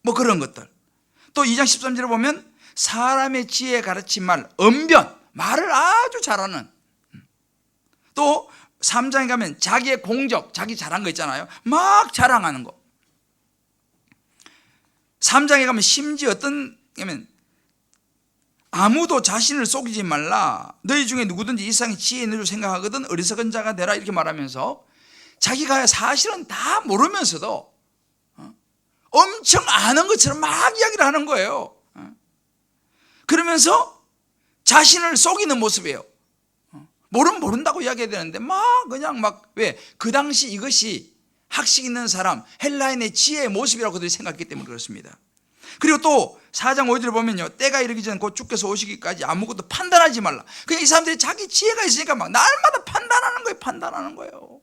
뭐 그런 것들. 또 2장 13절에 보면 사람의 지혜에 가르친 말, 언변, 말을 아주 잘하는. 또 3장에 가면 자기의 공적, 자기 잘한 거 있잖아요. 막 자랑하는 거. 3장에 가면 심지어 어떤 냐면 아무도 자신을 속이지 말라. 너희 중에 누구든지 이 세상의 지혜에 있는 줄 생각하거든 어리석은 자가 되라 이렇게 말하면서 자기가 사실은 다 모르면서도 엄청 아는 것처럼 막 이야기를 하는 거예요. 그러면서 자신을 속이는 모습이에요. 모르면 모른다고 이야기해야 되는데 그냥 왜? 그 당시 이것이 학식 있는 사람, 헬라인의 지혜의 모습이라고 그들이 생각했기 때문에 그렇습니다. 그리고 또 4장 5절을 보면요, 때가 이르기 전 곧 주께서 오시기까지 아무것도 판단하지 말라. 그냥 이 사람들이 자기 지혜가 있으니까 막 날마다 판단하는 거예요.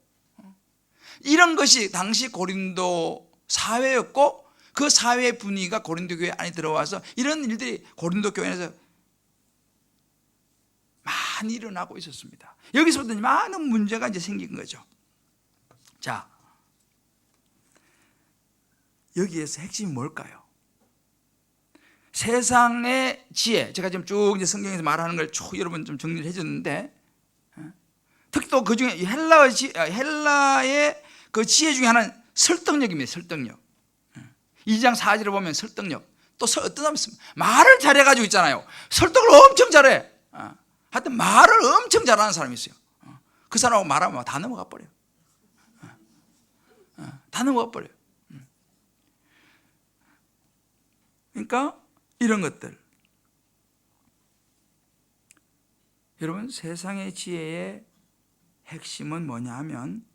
이런 것이 당시 고린도 사회였고 그 사회의 분위기가 고린도 교회 안에 들어와서 이런 일들이 고린도 교회에서 많이 일어나고 있었습니다. 여기서부터 많은 문제가 이제 생긴 거죠. 자, 여기에서 핵심이 뭘까요? 세상의 지혜, 제가 지금 쭉 이제 성경에서 말하는 걸 쭉 여러분 좀 정리를 해줬는데, 특히 또 그 중에 헬라의 그 지혜 중에 하나는 설득력입니다. 설득력. 2장 4절을 보면 설득력. 또 어떤 사람이 말을 잘해가지고 있잖아요. 설득을 엄청 잘해. 하여튼 말을 엄청 잘하는 사람이 있어요. 그 사람하고 말하면 다 넘어가 버려요. 다 넘어가 버려요. 그러니까 이런 것들. 여러분, 세상의 지혜의 핵심은 뭐냐 하면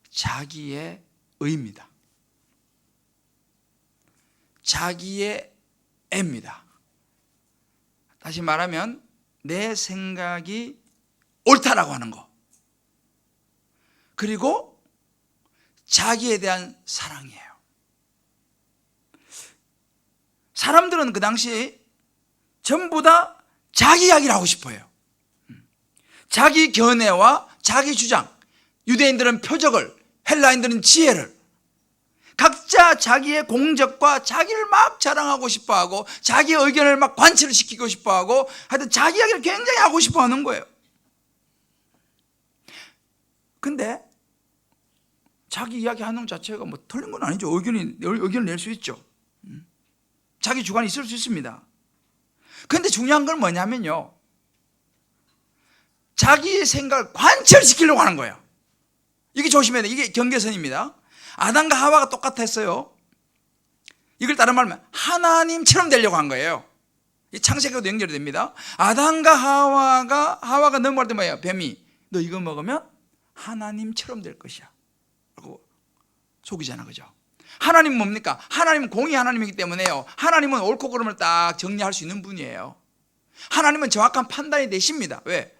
자기의 의입니다. 자기의 애입니다. 다시 말하면 내 생각이 옳다라고 하는 거, 그리고 자기에 대한 사랑이에요. 사람들은 그 당시 전부 다 자기 이야기를 하고 싶어요. 자기 견해와 자기 주장, 유대인들은 표적을, 헬라인들은 지혜를, 각자 자기의 공적과 자기를 막 자랑하고 싶어하고 자기의 의견을 막 관철을 시키고 싶어하고 하여튼 자기 이야기를 굉장히 하고 싶어하는 거예요. 근데 자기 이야기하는 것 자체가 뭐 틀린 건 아니죠. 의견을 낼 수 있죠. 자기 주관이 있을 수 있습니다. 근데 중요한 건 뭐냐면요, 자기의 생각을 관철시키려고 하는 거예요. 이게 조심해야 돼요. 이게 경계선입니다. 아담과 하와가 똑같았어요. 이걸 다른 말로 하면 하나님처럼 되려고 한 거예요. 창세기와도 연결이 됩니다. 아담과 하와가 넘어갈 때 뭐예요? 뱀이 너 이거 먹으면 하나님처럼 될 것이야 라고 속이잖아, 그죠? 하나님은 뭡니까? 하나님은 공의 하나님이기 때문에요, 하나님은 옳고 그름을 딱 정리할 수 있는 분이에요. 하나님은 정확한 판단이 되십니다. 왜?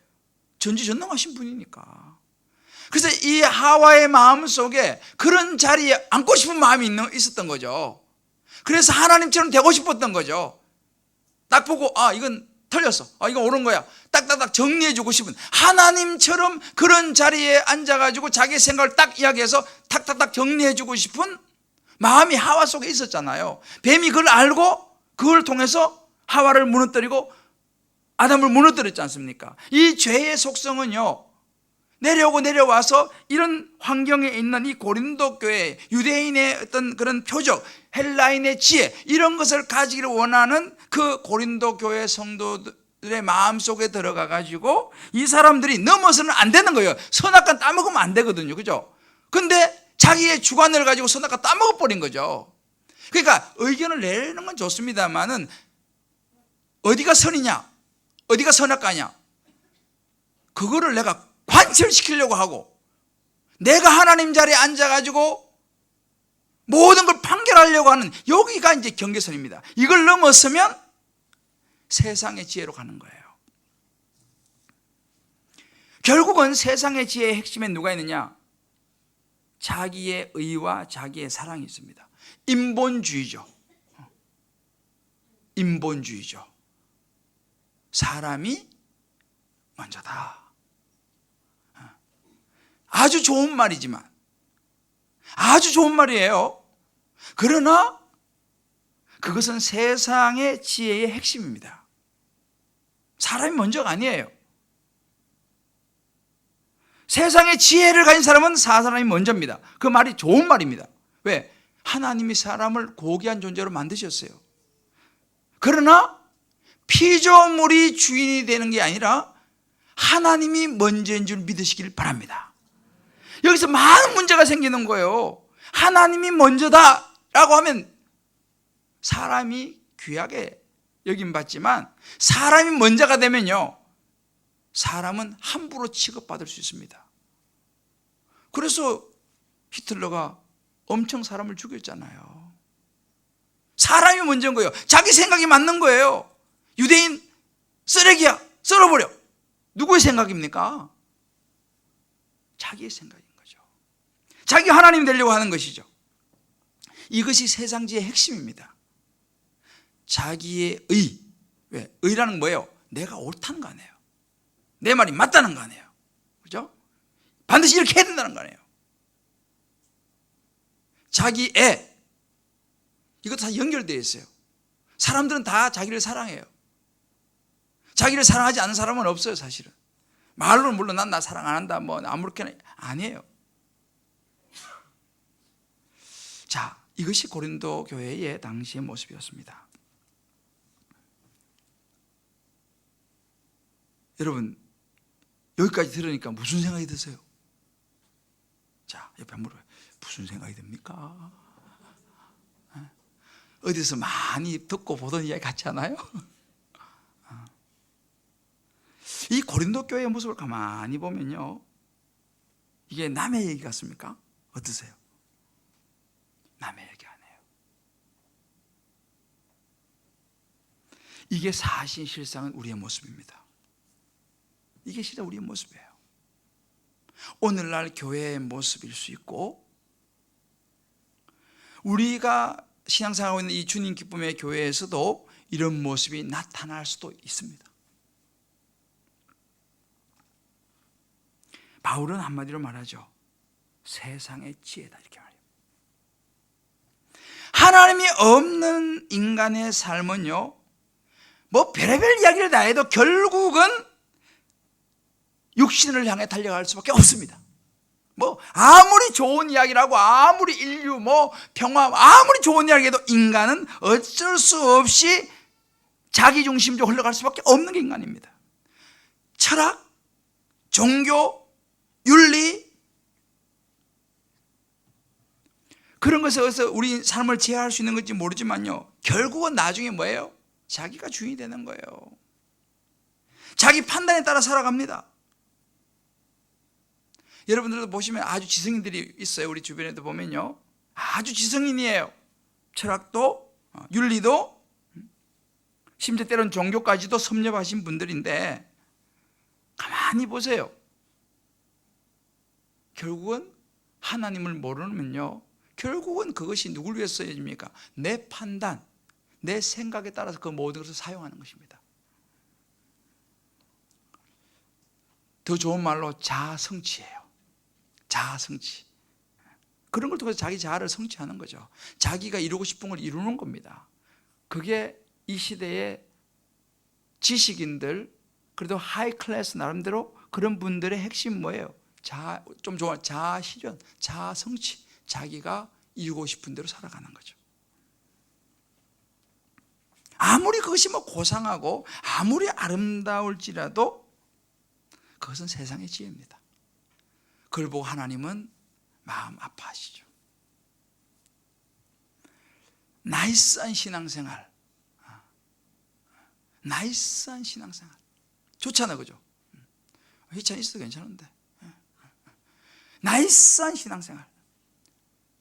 전지전능하신 분이니까. 그래서 이 하와의 마음 속에 그런 자리에 앉고 싶은 마음이 있었던 거죠. 그래서 하나님처럼 되고 싶었던 거죠. 딱 보고 이건 틀렸어, 이건 옳은 거야, 딱딱딱 정리해주고 싶은, 하나님처럼 그런 자리에 앉아가지고 자기 생각을 딱 이야기해서 탁탁탁 정리해주고 싶은 마음이 하와 속에 있었잖아요. 뱀이 그걸 알고 그걸 통해서 하와를 무너뜨리고 아담을 무너뜨렸지 않습니까? 이 죄의 속성은요, 내려와서 이런 환경에 있는 이 고린도 교회, 유대인의 어떤 그런 표적, 헬라인의 지혜, 이런 것을 가지기를 원하는 그 고린도 교회 성도들의 마음속에 들어가 가지고 이 사람들이 넘어서는 안 되는 거예요. 선악과 따먹으면 안 되거든요, 그죠? 근데 자기의 주관을 가지고 선악과 따먹어 버린 거죠. 그러니까 의견을 내는 건 좋습니다만은 어디가 선이냐, 어디가 선악과냐, 그거를 내가 관철시키려고 하고 내가 하나님 자리에 앉아가지고 모든 걸 판결하려고 하는, 여기가 이제 경계선입니다. 이걸 넘어서면 세상의 지혜로 가는 거예요. 결국은 세상의 지혜의 핵심에 누가 있느냐? 자기의 의와 자기의 사랑이 있습니다. 인본주의죠. 인본주의죠. 사람이 먼저다. 아주 좋은 말이지만, 아주 좋은 말이에요. 그러나 그것은 세상의 지혜의 핵심입니다. 사람이 먼저가 아니에요. 세상의 지혜를 가진 사람은 사람이 먼저입니다. 그 말이 좋은 말입니다. 왜? 하나님이 사람을 고귀한 존재로 만드셨어요. 그러나 피조물이 주인이 되는 게 아니라 하나님이 먼저인 줄 믿으시길 바랍니다. 여기서 많은 문제가 생기는 거예요. 하나님이 먼저다라고 하면 사람이 귀하게 여김받지만, 사람이 먼저가 되면요, 사람은 함부로 취급받을 수 있습니다. 그래서 히틀러가 엄청 사람을 죽였잖아요. 사람이 먼저인 거예요. 자기 생각이 맞는 거예요. 유대인 쓰레기야, 썰어버려. 누구의 생각입니까? 자기의 생각인 거죠. 자기 하나님 되려고 하는 것이죠. 이것이 세상지의 핵심입니다. 자기의 의. 왜? 의라는 뭐예요? 내가 옳다는 거 아니에요. 내 말이 맞다는 거 아니에요. 그죠? 반드시 이렇게 해야 된다는 거 아니에요. 자기 애. 이것도 다 연결되어 있어요. 사람들은 다 자기를 사랑해요. 자기를 사랑하지 않는 사람은 없어요, 사실은. 말로는 물론 난 나 사랑 안 한다, 뭐 아무렇게나, 아니에요. 자, 이것이 고린도 교회의 당시의 모습이었습니다. 여러분, 여기까지 들으니까 무슨 생각이 드세요? 자, 옆에 물어요. 무슨 생각이 듭니까? 어디서 많이 듣고 보던 이야기 같지 않아요? 이 고린도 교회의 모습을 가만히 보면요, 이게 남의 얘기 같습니까? 어떠세요? 남의 얘기 아니에요. 이게 사실상은 우리의 모습입니다. 이게 진짜 우리의 모습이에요. 오늘날 교회의 모습일 수 있고, 우리가 신앙생활하고 있는 이 주님 기쁨의 교회에서도 이런 모습이 나타날 수도 있습니다. 바울은 한마디로 말하죠. 세상의 지혜다, 이렇게 말해요. 하나님이 없는 인간의 삶은요, 뭐 별의별 이야기를 다 해도 결국은 육신을 향해 달려갈 수밖에 없습니다. 뭐 아무리 좋은 이야기라고, 아무리 인류 뭐 평화 아무리 좋은 이야기해도 인간은 어쩔 수 없이 자기중심적으로 흘러갈 수밖에 없는 게 인간입니다. 철학, 종교, 윤리, 그런 것에서 우리 삶을 제어할 수 있는 건지 모르지만요, 결국은 나중에 뭐예요? 자기가 주인이 되는 거예요. 자기 판단에 따라 살아갑니다. 여러분들도 보시면 아주 지성인들이 있어요. 우리 주변에도 보면요, 아주 지성인이에요. 철학도, 윤리도, 심지어 때로는 종교까지도 섭렵하신 분들인데, 가만히 보세요. 결국은 하나님을 모르면요, 결국은 그것이 누굴 위해서 쓰여집니까? 내 판단, 내 생각에 따라서 그 모든 것을 사용하는 것입니다. 더 좋은 말로 자아성취예요. 자아성취. 그런 걸 통해서 자기 자아를 성취하는 거죠. 자기가 이루고 싶은 걸 이루는 겁니다. 그게 이 시대의 지식인들, 그래도 하이 클래스 나름대로 그런 분들의 핵심 뭐예요? 자아 실현, 자아 성취. 자기가 이루고 싶은 대로 살아가는 거죠. 아무리 그것이 뭐 고상하고 아무리 아름다울지라도 그것은 세상의 지혜입니다. 그걸 보고 하나님은 마음 아파하시죠. 나이스한 신앙생활, 나이스한 신앙생활 좋잖아, 그죠? 희찬 있어도 괜찮은데, 나이스한 신앙생활,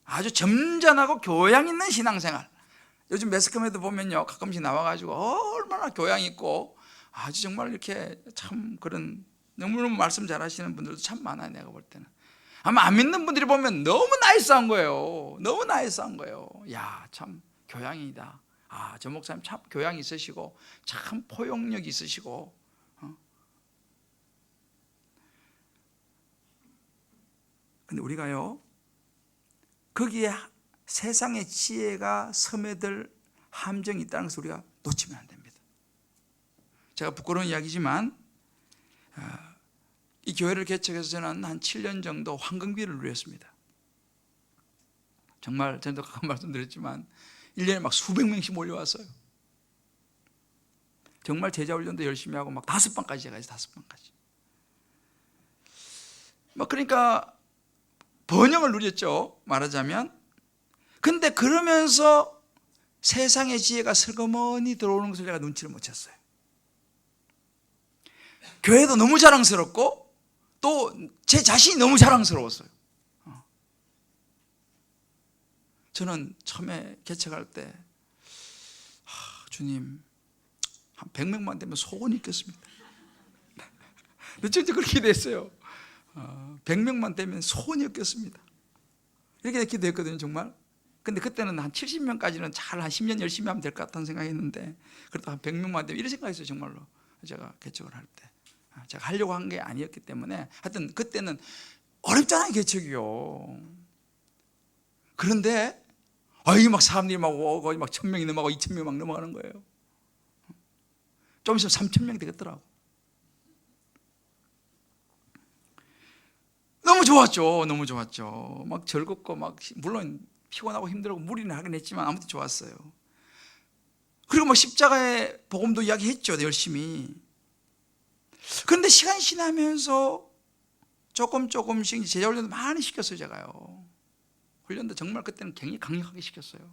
아주 점잖하고 교양 있는 신앙생활. 요즘 매스컴에도 보면요, 가끔씩 나와가지고 얼마나 교양 있고 아주 정말 이렇게 참 그런 너무너무 말씀 잘하시는 분들도 참 많아요. 내가 볼 때는 아마 안 믿는 분들이 보면 너무 나이스한 거예요. 너무 나이스한 거예요. 야, 참 교양이다. 아, 저 목사님 참 교양이 있으시고 참 포용력이 있으시고. 근데 우리가요, 거기에 세상의 지혜가 스며들 함정이 있다는 것을 우리가 놓치면 안 됩니다. 제가 부끄러운 이야기지만 이 교회를 개척해서 저는 한 7년 정도 황금기를 누렸습니다. 정말 저도 가끔 말씀드렸지만 1년에 막 수백 명씩 몰려왔어요. 정말 제자훈련도 열심히 하고 막 5번까지 제가 해서 5번까지. 뭐 그러니까 번영을 누렸죠, 말하자면. 근데 그러면서 세상의 지혜가 슬그머니 들어오는 것을 제가 눈치를 못 챘어요. 교회도 너무 자랑스럽고 또 제 자신이 너무 자랑스러웠어요. 저는 처음에 개척할 때 주님, 한 100명만 되면 소원이 있겠습니다. 진짜 그렇게 기도했어요. 100명만 되면 소원이 없겠습니다. 이렇게 기도했거든요, 정말. 근데 그때는 한 70명까지는 잘 한 10년 열심히 하면 될 것 같다는 생각했는데, 그래도 한 100명만 되면 이런 생각했어요, 정말로. 제가 개척을 할 때. 제가 하려고 한 게 아니었기 때문에. 하여튼 그때는 어렵잖아요, 개척이요. 그런데 이게 막 사람들이 막 오고 막 1000명이 넘어가고 2000명이 막 넘어가는 거예요. 좀 있으면 3000명이 되겠더라고. 너무 좋았죠. 너무 좋았죠. 막 즐겁고 막 물론 피곤하고 힘들고 무리는 하긴 했지만 아무튼 좋았어요. 그리고 뭐 십자가의 복음도 이야기했죠, 열심히. 그런데 시간이 지나면서 조금씩 제자 훈련도 많이 시켰어요, 제가요. 훈련도 정말 그때는 굉장히 강력하게 시켰어요.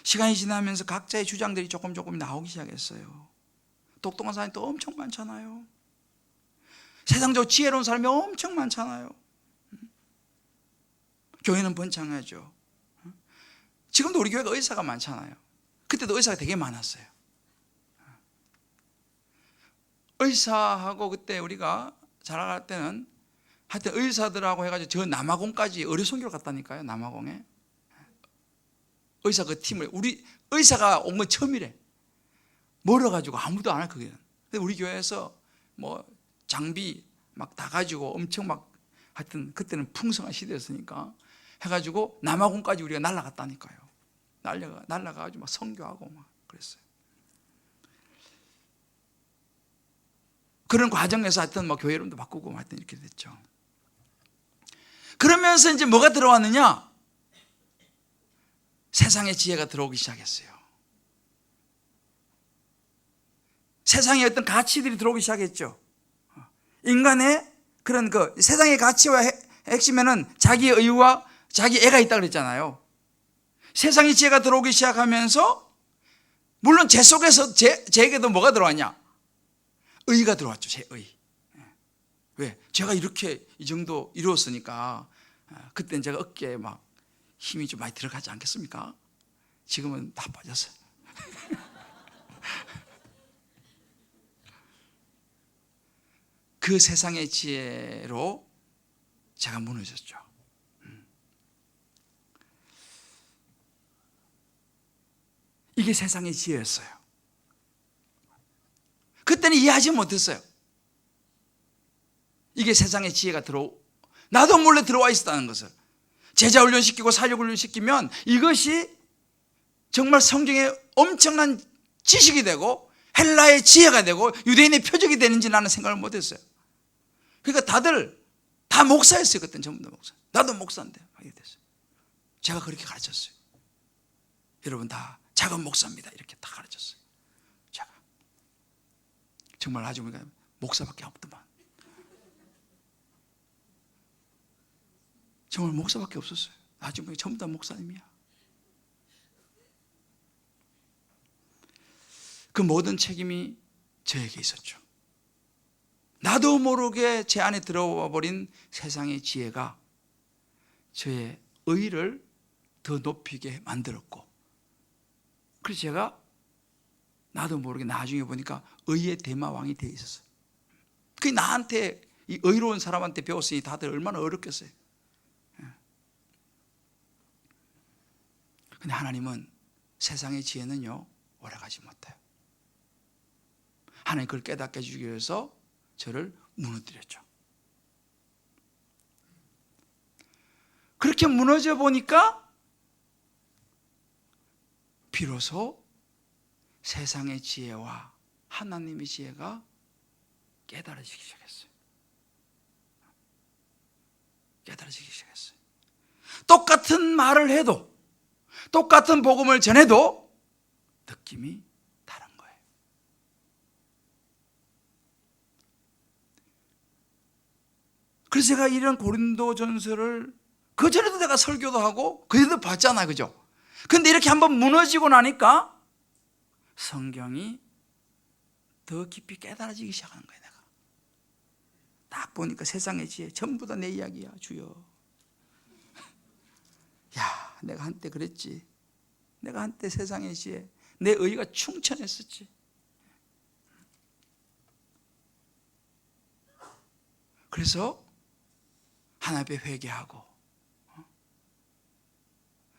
시간이 지나면서 각자의 주장들이 조금 나오기 시작했어요. 똑똑한 사람이 또 엄청 많잖아요. 세상적으로 지혜로운 사람이 엄청 많잖아요. 교회는 번창하죠. 지금도 우리 교회가 의사가 많잖아요. 그때도 의사가 되게 많았어요. 의사하고 그때 우리가 자라갈 때는 하여튼 의사들하고 해가지고 저 남아공까지 의료선교를 갔다니까요. 남아공에 의사 그 팀을, 우리 의사가 온 건 처음이래. 멀어가지고 아무도 안 할 거기는. 근데 우리 교회에서 뭐 장비 막 다 가지고 엄청 막 하여튼 그때는 풍성한 시대였으니까 해가지고 남아공까지 우리가 날아갔다니까요. 날아가가지고 막 선교하고 막 그랬어요. 그런 과정에서 하여튼 뭐 교회 이름도 바꾸고 하여튼 이렇게 됐죠. 그러면서 이제 뭐가 들어왔느냐? 세상의 지혜가 들어오기 시작했어요. 세상의 어떤 가치들이 들어오기 시작했죠. 인간의 그런 그 세상의 가치와 핵심에는 자기의 의와 자기 애가 있다고 그랬잖아요. 세상의 지혜가 들어오기 시작하면서 물론 제 속에서 제에게도 뭐가 들어왔냐? 의가 들어왔죠. 제 의. 왜? 제가 이렇게 이 정도 이루었으니까 그때는 제가 어깨에 막 힘이 좀 많이 들어가지 않겠습니까? 지금은 다 빠졌어요. 그 세상의 지혜로 제가 무너졌죠. 이게 세상의 지혜였어요. 그때는 이해하지 못했어요. 이게 세상의 지혜가 나도 몰래 들어와 있었다는 것을. 제자 훈련시키고 사역 훈련시키면 이것이 정말 성경의 엄청난 지식이 되고 헬라의 지혜가 되고 유대인의 표적이 되는지 나는 생각을 못했어요. 그러니까 다들 다 목사였어요. 그때는 전부 다 목사. 나도 목사인데 하게 됐어요. 제가 그렇게 가르쳤어요. 여러분 다 작은 목사입니다. 이렇게 다 가르쳤어요. 제가 정말 나중에 보니까 목사밖에 없더만. 정말 목사밖에 없었어요. 나중에 보니까 전부 다 목사님이야. 그 모든 책임이 저에게 있었죠. 나도 모르게 제 안에 들어와 버린 세상의 지혜가 저의 의를 더 높이게 만들었고, 그래서 제가 나도 모르게 나중에 보니까 의의 대마왕이 되어 있었어요. 그게 나한테, 이 의로운 사람한테 배웠으니 다들 얼마나 어렵겠어요. 근데 하나님은 세상의 지혜는요 오래가지 못해요. 하나님 그걸 깨닫게 해주기 위해서 저를 무너뜨렸죠. 그렇게 무너져 보니까 비로소 세상의 지혜와 하나님의 지혜가 깨달아지기 시작했어요. 깨달아지기 시작했어요. 똑같은 말을 해도, 똑같은 복음을 전해도 느낌이 다른 거예요. 그래서 제가 이런 고린도전서를 그전에도 내가 설교도 하고 그전에도 봤잖아요. 그죠? 근데 이렇게 한번 무너지고 나니까 성경이 더 깊이 깨달아지기 시작하는 거예요. 내가 딱 보니까 세상의 지혜 전부 다 내 이야기야. 주여, 야, 내가 한때 그랬지. 내가 한때 세상의 지혜, 내 의가 충천했었지. 그래서 하나님 앞에 회개하고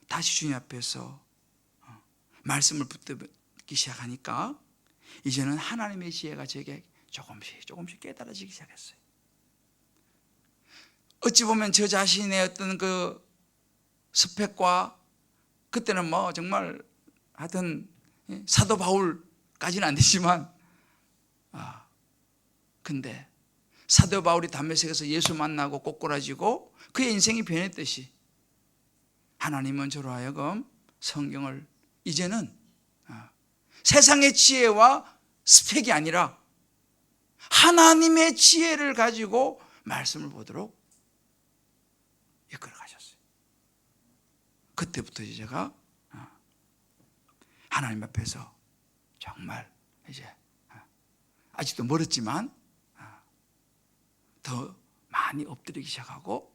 다시 주님 앞에서 말씀을 붙들기 시작하니까 이제는 하나님의 지혜가 제게 조금씩 깨달아지기 시작했어요. 어찌 보면 저 자신의 어떤 그 스펙과, 그때는 뭐 정말 하여튼 사도 바울까지는 안 되지만, 근데 사도 바울이 담메색에서 예수 만나고 꼬꾸라지고 그의 인생이 변했듯이 하나님은 저로 하여금 성경을 이제는 세상의 지혜와 스펙이 아니라 하나님의 지혜를 가지고 말씀을 보도록 이끌어 가셨어요. 그때부터 제가 하나님 앞에서 정말 이제 아직도 멀었지만 더 많이 엎드리기 시작하고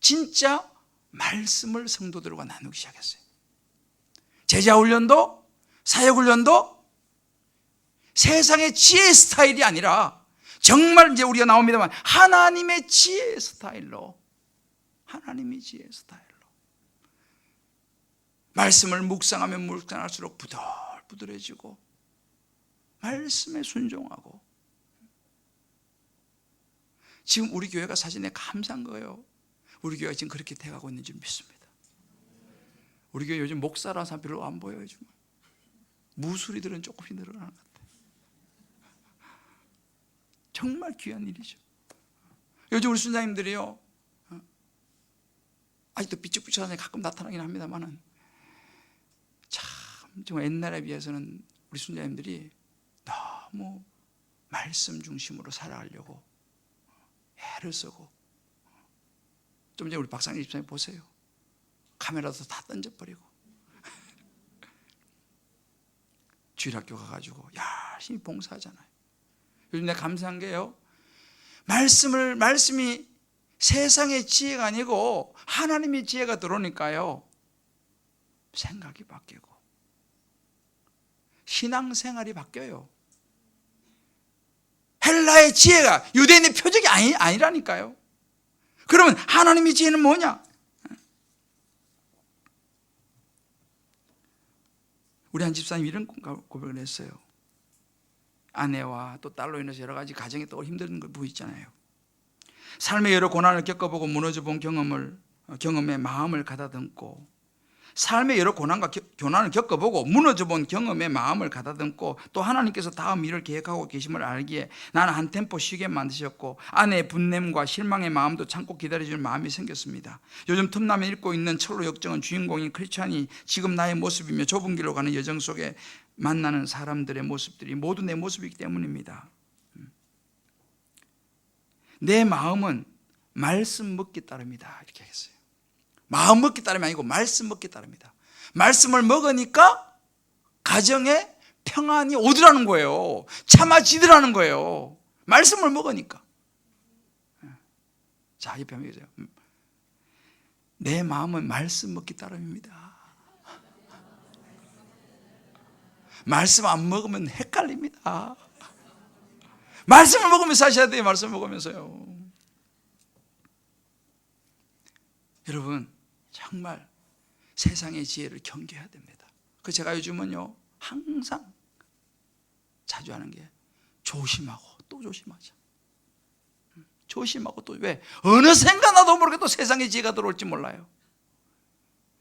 진짜 말씀을 성도들과 나누기 시작했어요. 제자훈련도 사역훈련도 세상의 지혜 스타일이 아니라 정말 이제 우리가 나옵니다만 하나님의 지혜 스타일로, 하나님의 지혜 스타일로 말씀을 묵상하면 묵상할수록 부들부들해지고 말씀에 순종하고. 지금 우리 교회가 사실 내가 감사한 거예요. 우리 교회가 지금 그렇게 돼가고 있는 줄 믿습니다. 우리 교회 요즘 목사라는 사람 별로 안 보여요. 정말 무술이들은 조금씩 늘어나는 것 같아요. 정말 귀한 일이죠. 요즘 우리 순장님들이요, 아직도 삐죽삐죽한 사람이 가끔 나타나긴 합니다만은 참 정말 옛날에 비해서는 우리 순장님들이 너무 말씀 중심으로 살아가려고 애를 쓰고. 좀 전에 우리 박상희 집사님 보세요. 카메라도 다 던져버리고 주일학교 가가지고 열심히 봉사하잖아요. 요즘 내가 감사한 게요, 말씀이 세상의 지혜가 아니고 하나님의 지혜가 들어오니까요, 생각이 바뀌고 신앙생활이 바뀌어요. 헬라의 지혜가 유대인의 표적이 아니라니까요. 그러면 하나님의 지혜는 뭐냐? 우리 한 집사님 이런 고백을 했어요. 아내와 또 딸로 인해서 여러 가지 가정에 또 힘든 부분 있잖아요. 삶의 여러 고난을 겪어보고 무너져 본 경험에 마음을 가다듬고, 삶의 여러 고난과 교난을 겪어보고 무너져 본 경험에 마음을 가다듬고, 또 하나님께서 다음 일을 계획하고 계심을 알기에 나는 한 템포 쉬게 만드셨고, 아내의 분냄과 실망의 마음도 참고 기다려주는 마음이 생겼습니다. 요즘 틈나면 읽고 있는 철로 역정은 주인공인 크리스찬이 지금 나의 모습이며 좁은 길로 가는 여정 속에 만나는 사람들의 모습들이 모두 내 모습이기 때문입니다. 내 마음은 말씀 먹기 따릅니다. 이렇게 했어요. 마음 먹기 따름이 아니고 말씀 먹기 따릅니다. 말씀을 먹으니까 가정에 평안이 오더라는 거예요. 참아지더라는 거예요. 말씀을 먹으니까. 자, 옆에 한번 계세요. 내 마음은 말씀 먹기 따름입니다. 말씀 안 먹으면 헷갈립니다. 말씀을 먹으면서 사셔야 돼요. 말씀을 먹으면서요. 여러분, 정말 세상의 지혜를 경계해야 됩니다. 그래서 제가 요즘은요, 항상 자주 하는 게 조심하고 또 조심하자. 조심하고 또, 왜? 어느샌가 나도 모르게 또 세상의 지혜가 들어올지 몰라요.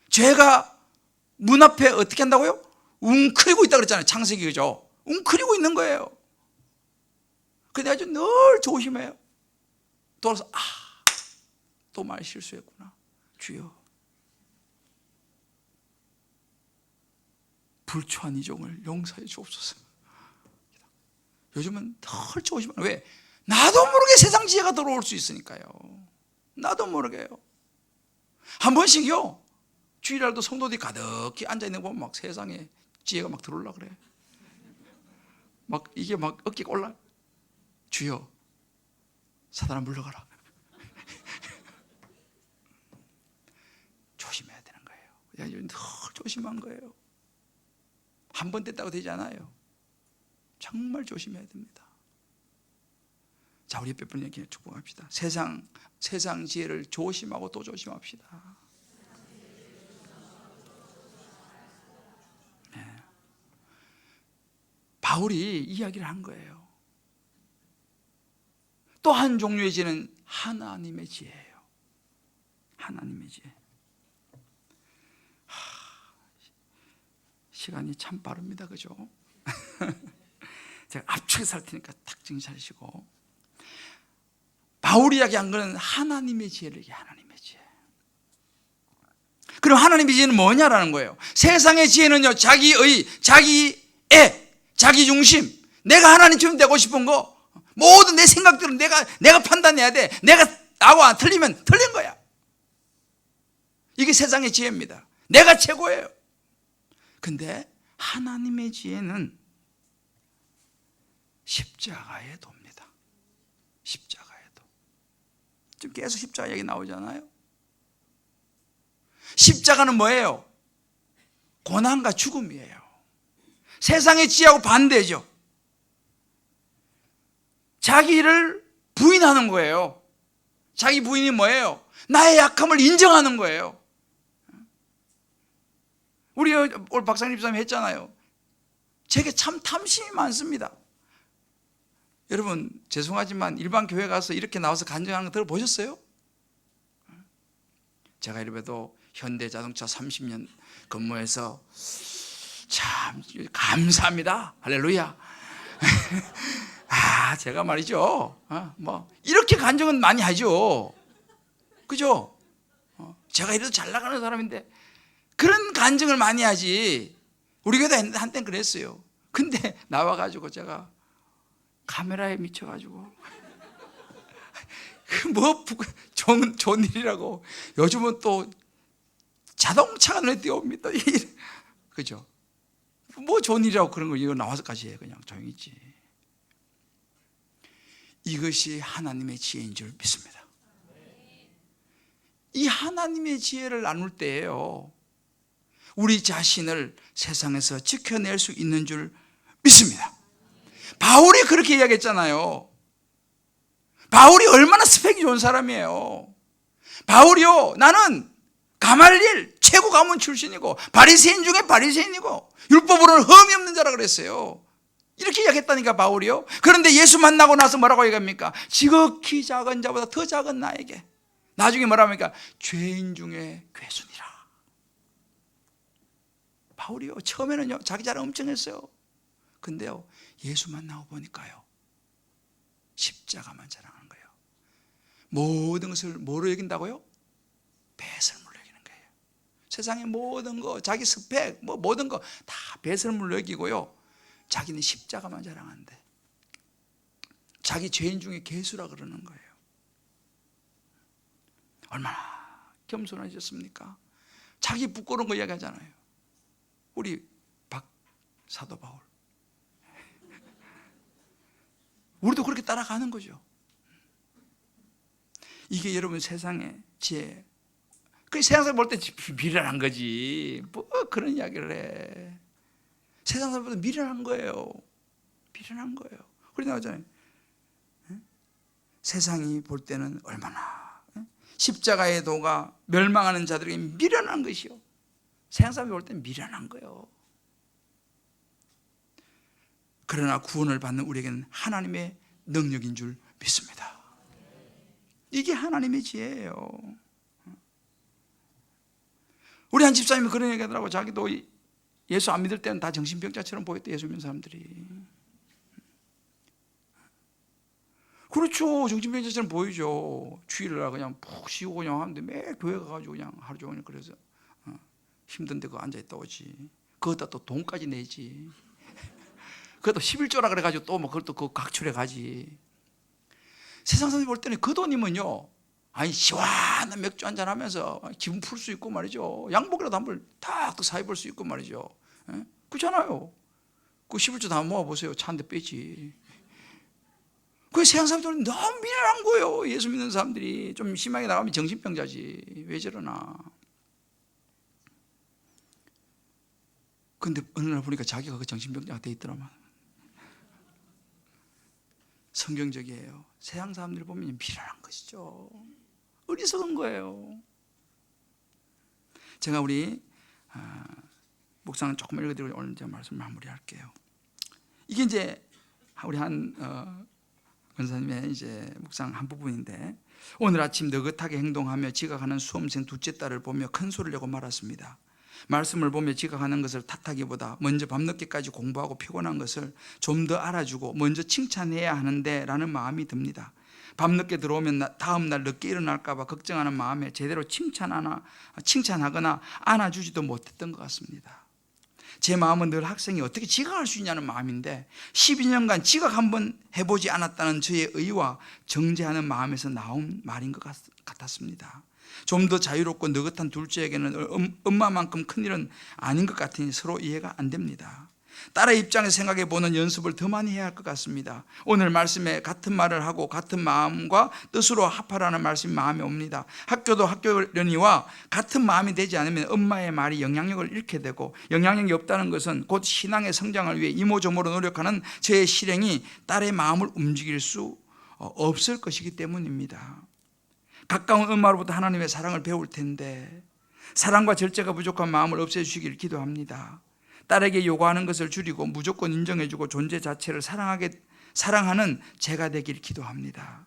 죄가 문 앞에 어떻게 한다고요? 웅크리고 있다 그랬잖아요. 창세기, 그죠? 웅크리고 있는 거예요. 근데 아주 늘 조심해요. 돌아서 또 말 실수했구나. 주여, 불초한 이 종을 용서해 주옵소서. 요즘은 덜 조심해요. 왜? 나도 모르게 세상 지혜가 들어올 수 있으니까요. 나도 모르게요. 한 번씩요, 주일날도 성도들이 가득히 앉아있는 거 보면 막 세상에 지혜가 막 들어오려고 그래. 막 이게 막 어깨가 올라. 주여, 사단아 물러가라. 조심해야 되는 거예요. 늘 조심한 거예요. 한 번 됐다고 되지 않아요. 정말 조심해야 됩니다. 자, 우리 옆에 분에게 축복합시다. 세상 지혜를 조심하고 또 조심합시다. 네. 바울이 이야기를 한 거예요. 또 한 종류의 지혜는 하나님의 지혜예요. 하나님의 지혜. 시간이 참 빠릅니다. 그죠? 제가 압축해서 할 테니까 딱 정신 차리시고. 바울이 이야기한 것은 하나님의 지혜를 얘기해. 하나님의 지혜. 그럼 하나님의 지혜는 뭐냐라는 거예요. 세상의 지혜는요, 자기의, 자기애, 자기 중심, 내가 하나님처럼 되고 싶은 거, 모든 내 생각들은 내가 판단해야 돼. 내가 나와 틀리면 틀린 거야. 이게 세상의 지혜입니다. 내가 최고예요. 근데 하나님의 지혜는 십자가의 도입니다. 십자가의 도. 지금 계속 십자가 얘기 나오잖아요. 십자가는 뭐예요? 고난과 죽음이에요. 세상의 지혜하고 반대죠. 자기를 부인하는 거예요. 자기 부인이 뭐예요? 나의 약함을 인정하는 거예요. 우리 오늘 박상립 집사님 했잖아요. 제게 참 탐심이 많습니다. 여러분 죄송하지만 일반 교회 가서 이렇게 나와서 간증하는 거 들어보셨어요? 제가 이래봬도 현대자동차 30년 근무해서 참 감사합니다. 할렐루야. 제가 말이죠. 뭐 이렇게 간증은 많이 하죠. 그죠? 제가 이래도 잘 나가는 사람인데 그런 간증을 많이 하지. 우리 교회도 한때는 그랬어요. 근데 나와가지고 제가 카메라에 미쳐가지고 뭐 좋은 일이라고. 요즘은 또 자동차가 눈에 띄옵니다. 그죠? 뭐 좋은 일이라고 그런 거 이거 나와서까지 해. 그냥 조용히 있지. 이것이 하나님의 지혜인 줄 믿습니다. 이 하나님의 지혜를 나눌 때에요, 우리 자신을 세상에서 지켜낼 수 있는 줄 믿습니다. 바울이 그렇게 이야기했잖아요. 바울이 얼마나 스펙이 좋은 사람이에요. 바울이요, 나는 가말리엘 최고 가문 출신이고 바리새인 중에 바리새인이고 율법으로는 흠이 없는 자라 그랬어요. 이렇게 이야기했다니까 바울이요. 그런데 예수 만나고 나서 뭐라고 얘기합니까? 지극히 작은 자보다 더 작은 나에게. 나중에 뭐라고 합니까? 죄인 중에 괴순이라. 바울이요, 처음에는요 자기 자랑 엄청 했어요. 근데요 예수 만나고 보니까요 십자가만 자랑하는 거예요. 모든 것을 뭐로 여긴다고요? 배설물로 여기는 거예요. 세상의 모든 거, 자기 스펙, 뭐 모든 거 다 배설물로 여기고요, 자기는 십자가만 자랑하는데 자기 죄인 중에 괴수라 그러는 거예요. 얼마나 겸손하셨습니까? 자기 부끄러운 거 이야기하잖아요. 우리 사도 바울, 우리도 그렇게 따라가는 거죠. 이게 여러분 세상의 지혜. 그 세상에서 볼 때 미련한 거지. 뭐 그런 이야기를 해. 세상에서 볼 때 미련한 거예요. 미련한 거예요. 그래 나오잖아요. 세상이 볼 때는 얼마나 십자가의 도가 멸망하는 자들에게 미련한 것이요, 세상 사람이 볼 때는 미련한 거예요. 그러나 구원을 받는 우리에게는 하나님의 능력인 줄 믿습니다. 이게 하나님의 지혜예요. 우리 한 집사님이 그런 얘기 하더라고. 자기도 예수 안 믿을 때는 다 정신병자처럼 보였대, 예수 믿는 사람들이. 그렇죠, 정신병자처럼 보이죠. 주일날 그냥 푹 쉬고 그냥 하는데 매일 교회 가가지고 그냥 하루 종일 그래서 힘든데 그거 앉아있다 오지. 그것다 또 돈까지 내지. 그것도 11조라 그래가지고 또 뭐 그것도 그 각출해 가지. 세상 사람이 볼 때는 그 돈이면요, 아니 시원한 맥주 한잔 하면서 기분 풀 수 있고 말이죠. 양복이라도 한 벌 탁 또 사입을 수 있고 말이죠. 그렇잖아요. 그 11조 다 모아보세요. 차 한 대 빼지. 그 세상 사람들은 너무 미련한 거예요. 예수 믿는 사람들이 좀 심하게 나가면 정신병자지. 왜 저러나. 근데 어느 날 보니까 자기가 그 정신병자가 돼 있더라만. 성경적이에요. 세상 사람들 보면 미련한 것이죠. 어리석은 거예요. 제가 우리 묵상은 조금 읽어드리고 오늘 제 말씀 마무리할게요. 이게 이제 우리 한 권사님의 이제 묵상 한 부분인데, 오늘 아침 느긋하게 행동하며 지각하는 수험생 둘째 딸을 보며 큰 소리를 내고 말았습니다. 말씀을 보며 지각하는 것을 탓하기보다 먼저 밤늦게까지 공부하고 피곤한 것을 좀 더 알아주고 먼저 칭찬해야 하는데 라는 마음이 듭니다. 밤늦게 들어오면 다음날 늦게 일어날까 봐 걱정하는 마음에 제대로 칭찬하거나 안아주지도 못했던 것 같습니다. 제 마음은 늘 학생이 어떻게 지각할 수 있냐는 마음인데 12년간 지각 한번 해보지 않았다는 저의 의와 정죄하는 마음에서 나온 말인 것 같았습니다. 좀 더 자유롭고 느긋한 둘째에게는 엄마만큼 큰일은 아닌 것 같으니 서로 이해가 안 됩니다. 딸의 입장에서 생각해 보는 연습을 더 많이 해야 할 것 같습니다. 오늘 말씀에 같은 말을 하고 같은 마음과 뜻으로 합하라는 말씀이 마음에 옵니다. 학교도 학교려니와 같은 마음이 되지 않으면 엄마의 말이 영향력을 잃게 되고, 영향력이 없다는 것은 곧 신앙의 성장을 위해 이모저모로 노력하는 저의 실행이 딸의 마음을 움직일 수 없을 것이기 때문입니다. 가까운 엄마로부터 하나님의 사랑을 배울 텐데 사랑과 절제가 부족한 마음을 없애주시길 기도합니다. 딸에게 요구하는 것을 줄이고 무조건 인정해주고 존재 자체를 사랑하는 제가 되길 기도합니다.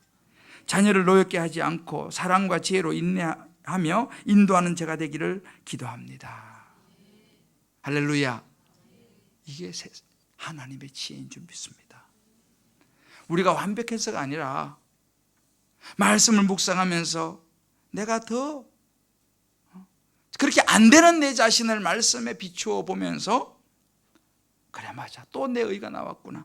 자녀를 노엽게 하지 않고 사랑과 지혜로 인내하며 인도하는 제가 되기를 기도합니다. 할렐루야. 이게 하나님의 지혜인 줄 믿습니다. 우리가 완벽해서가 아니라 말씀을 묵상하면서 내가 더 그렇게 안 되는 내 자신을 말씀에 비추어 보면서, 그래 맞아, 또 내 의가 나왔구나.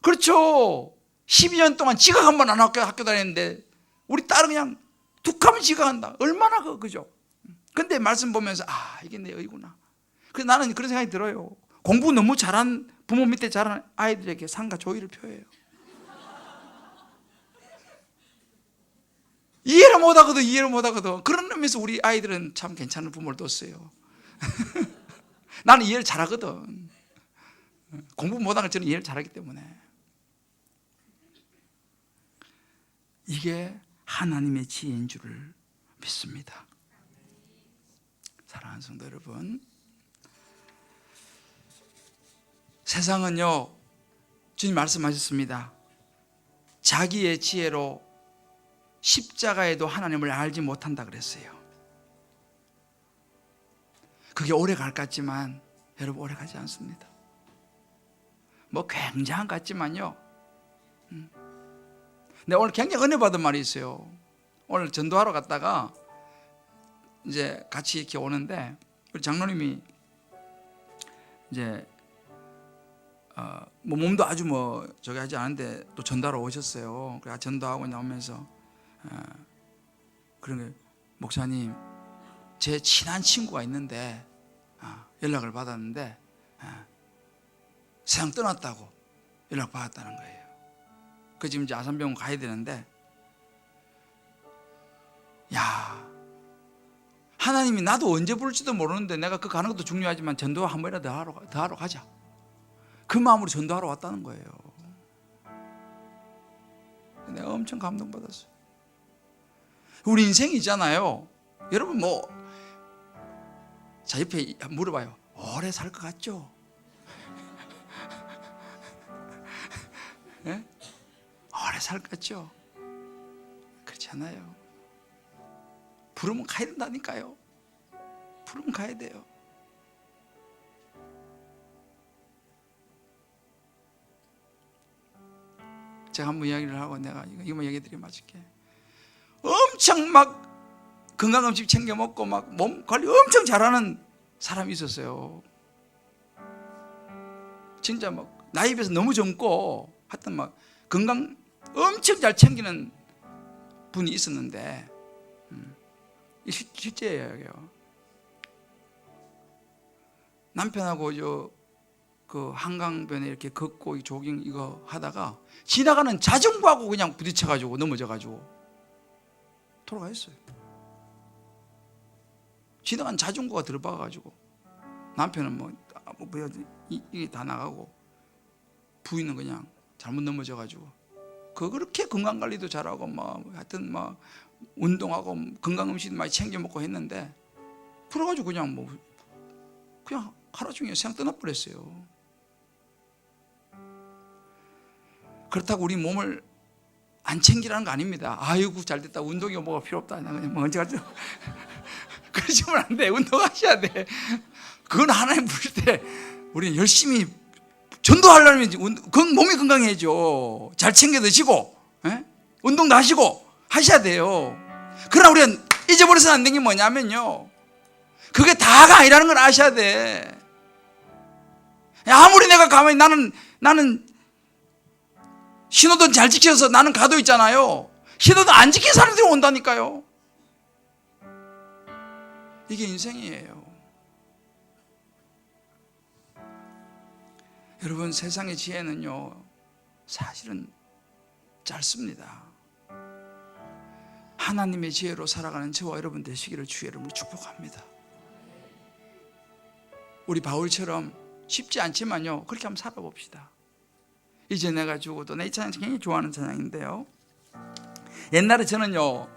그렇죠. 12년 동안 지각 한 번 안 하고 학교 다녔는데 우리 딸은 그냥 툭 하면 지각한다. 얼마나 그죠? 근데 말씀 보면서 이게 내 의구나. 그래서 나는 그런 생각이 들어요. 공부 너무 잘한 부모 밑에 자란 아이들에게 상과 조의를 표해요. 이해를 못하거든. 그런 의미에서 우리 아이들은 참 괜찮은 부모를 뒀어요. 나는 이해를 잘하거든. 공부 못한 걸 저는 이해를 잘하기 때문에. 이게 하나님의 지혜인 줄을 믿습니다. 사랑하는 성도 여러분, 세상은요, 주님 말씀하셨습니다. 자기의 지혜로 십자가에도 하나님을 알지 못한다 그랬어요. 그게 오래 갈 것 같지만 여러분, 오래 가지 않습니다. 뭐 굉장한 것 같지만요. 근데 오늘 굉장히 은혜 받은 말이 있어요. 오늘 전도하러 갔다가 이제 같이 이렇게 오는데 우리 장로님이 이제 뭐 몸도 아주 저기 하지 않은데 또 전도하러 오셨어요. 그래 전도하고 나오면서 그런 게, 목사님 제 친한 친구가 있는데 연락을 받았는데 세상 떠났다고 연락 받았다는 거예요. 그 지금 이제 아산병원 가야 되는데, 야, 하나님이 나도 언제 부를지도 모르는데 내가 그 가는 것도 중요하지만 전도 한 번이라도 더 하러 가자. 그 마음으로 전도하러 왔다는 거예요. 내가 엄청 감동받았어요. 우리 인생이 있잖아요. 여러분 자 옆에 물어봐요. 오래 살 것 같죠? 네? 오래 살 것 같죠? 그렇지 않아요. 부르면 가야 된다니까요. 부르면 가야 돼요. 제가 한번 이야기를 하고 내가 이거만 얘기 드리면 맞을게. 엄청 막 건강음식 챙겨 먹고 막 몸 관리 엄청 잘하는 사람이 있었어요. 진짜 막 나이에 비해서 너무 젊고 하여튼 막 건강 엄청 잘 챙기는 분이 있었는데, 실제예요. 남편하고 그 한강변에 이렇게 걷고 조깅 이거 하다가 지나가는 자전거하고 그냥 부딪혀가지고 넘어져가지고 돌아가셨어요. 지나간 자전거가 들어박아가지고 남편은 이게 다 나가고 부인은 그냥 잘못 넘어져가지고 그렇게 건강관리도 잘하고 하여튼 운동하고 건강음식 많이 챙겨 먹고 했는데 풀어가지고 그냥 하루 종일 세상 떠나버렸어요. 그렇다고 우리 몸을 안 챙기라는 거 아닙니다. 아이고 잘됐다, 운동이 뭐가 필요 없다, 그냥 언제 가죠. 그러시면 안 돼. 운동하셔야 돼. 그건 하나님 부를 때 우리는 열심히 전도하려면 몸이 건강해야죠. 잘 챙겨 드시고 운동도 하시고 하셔야 돼요. 그러나 우리가 잊어버려서는 안 되는 게 뭐냐면요, 그게 다가 아니라는 걸 아셔야 돼. 아무리 내가 가만히 나는 신호등 잘 지켜서 나는 가도 있잖아요. 신호등 안 지킨 사람들이 온다니까요. 이게 인생이에요. 여러분, 세상의 지혜는요 사실은 짧습니다. 하나님의 지혜로 살아가는 저와 여러분 되시기를 주의 이름으로 축복합니다. 우리 바울처럼 쉽지 않지만요 그렇게 한번 살아봅시다. 이제 내가 죽어도, 내 이 찬양 굉장히 좋아하는 찬양인데요, 옛날에 저는요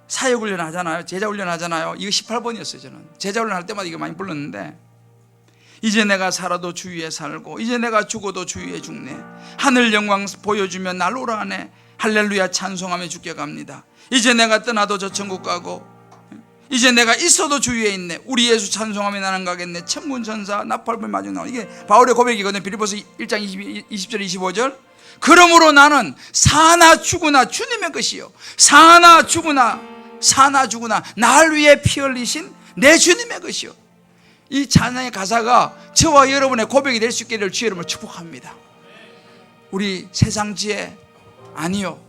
사역훈련 하잖아요, 제자훈련 하잖아요. 이거 18번이었어요. 저는 제자훈련 할 때마다 이거 많이 불렀는데, 이제 내가 살아도 주 위에 살고 이제 내가 죽어도 주 위에 죽네. 하늘 영광 보여주며 날 오라하네. 할렐루야 찬송하며 주께 갑니다. 이제 내가 떠나도 저 천국 가고 이제 내가 있어도 주 위에 있네. 우리 예수 찬송하며 나는 가겠네. 천군 천사 나팔불 마중 나오네. 이게 바울의 고백이거든요. 빌립보서 1장 20절 25절. 그러므로 나는 사나 죽으나 주님의 것이요, 사나 죽으나 날 위해 피 흘리신 내 주님의 것이요. 이 찬양의 가사가 저와 여러분의 고백이 될 수 있기를 주의 이름으로 축복합니다. 우리 세상 지혜 아니요,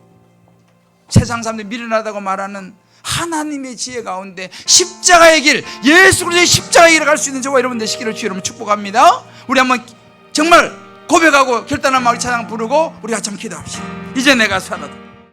세상 사람들이 미련하다고 말하는 하나님의 지혜 가운데 십자가의 길, 예수 그리스도의 십자가의 길을 갈 수 있는 저와 여러분 되시기를 주의 이름으로 축복합니다. 우리 한번 정말 고백하고 결단한 마음으로 찬양 부르고 우리 같이 한번 기도합시다. 이제 내가 살아도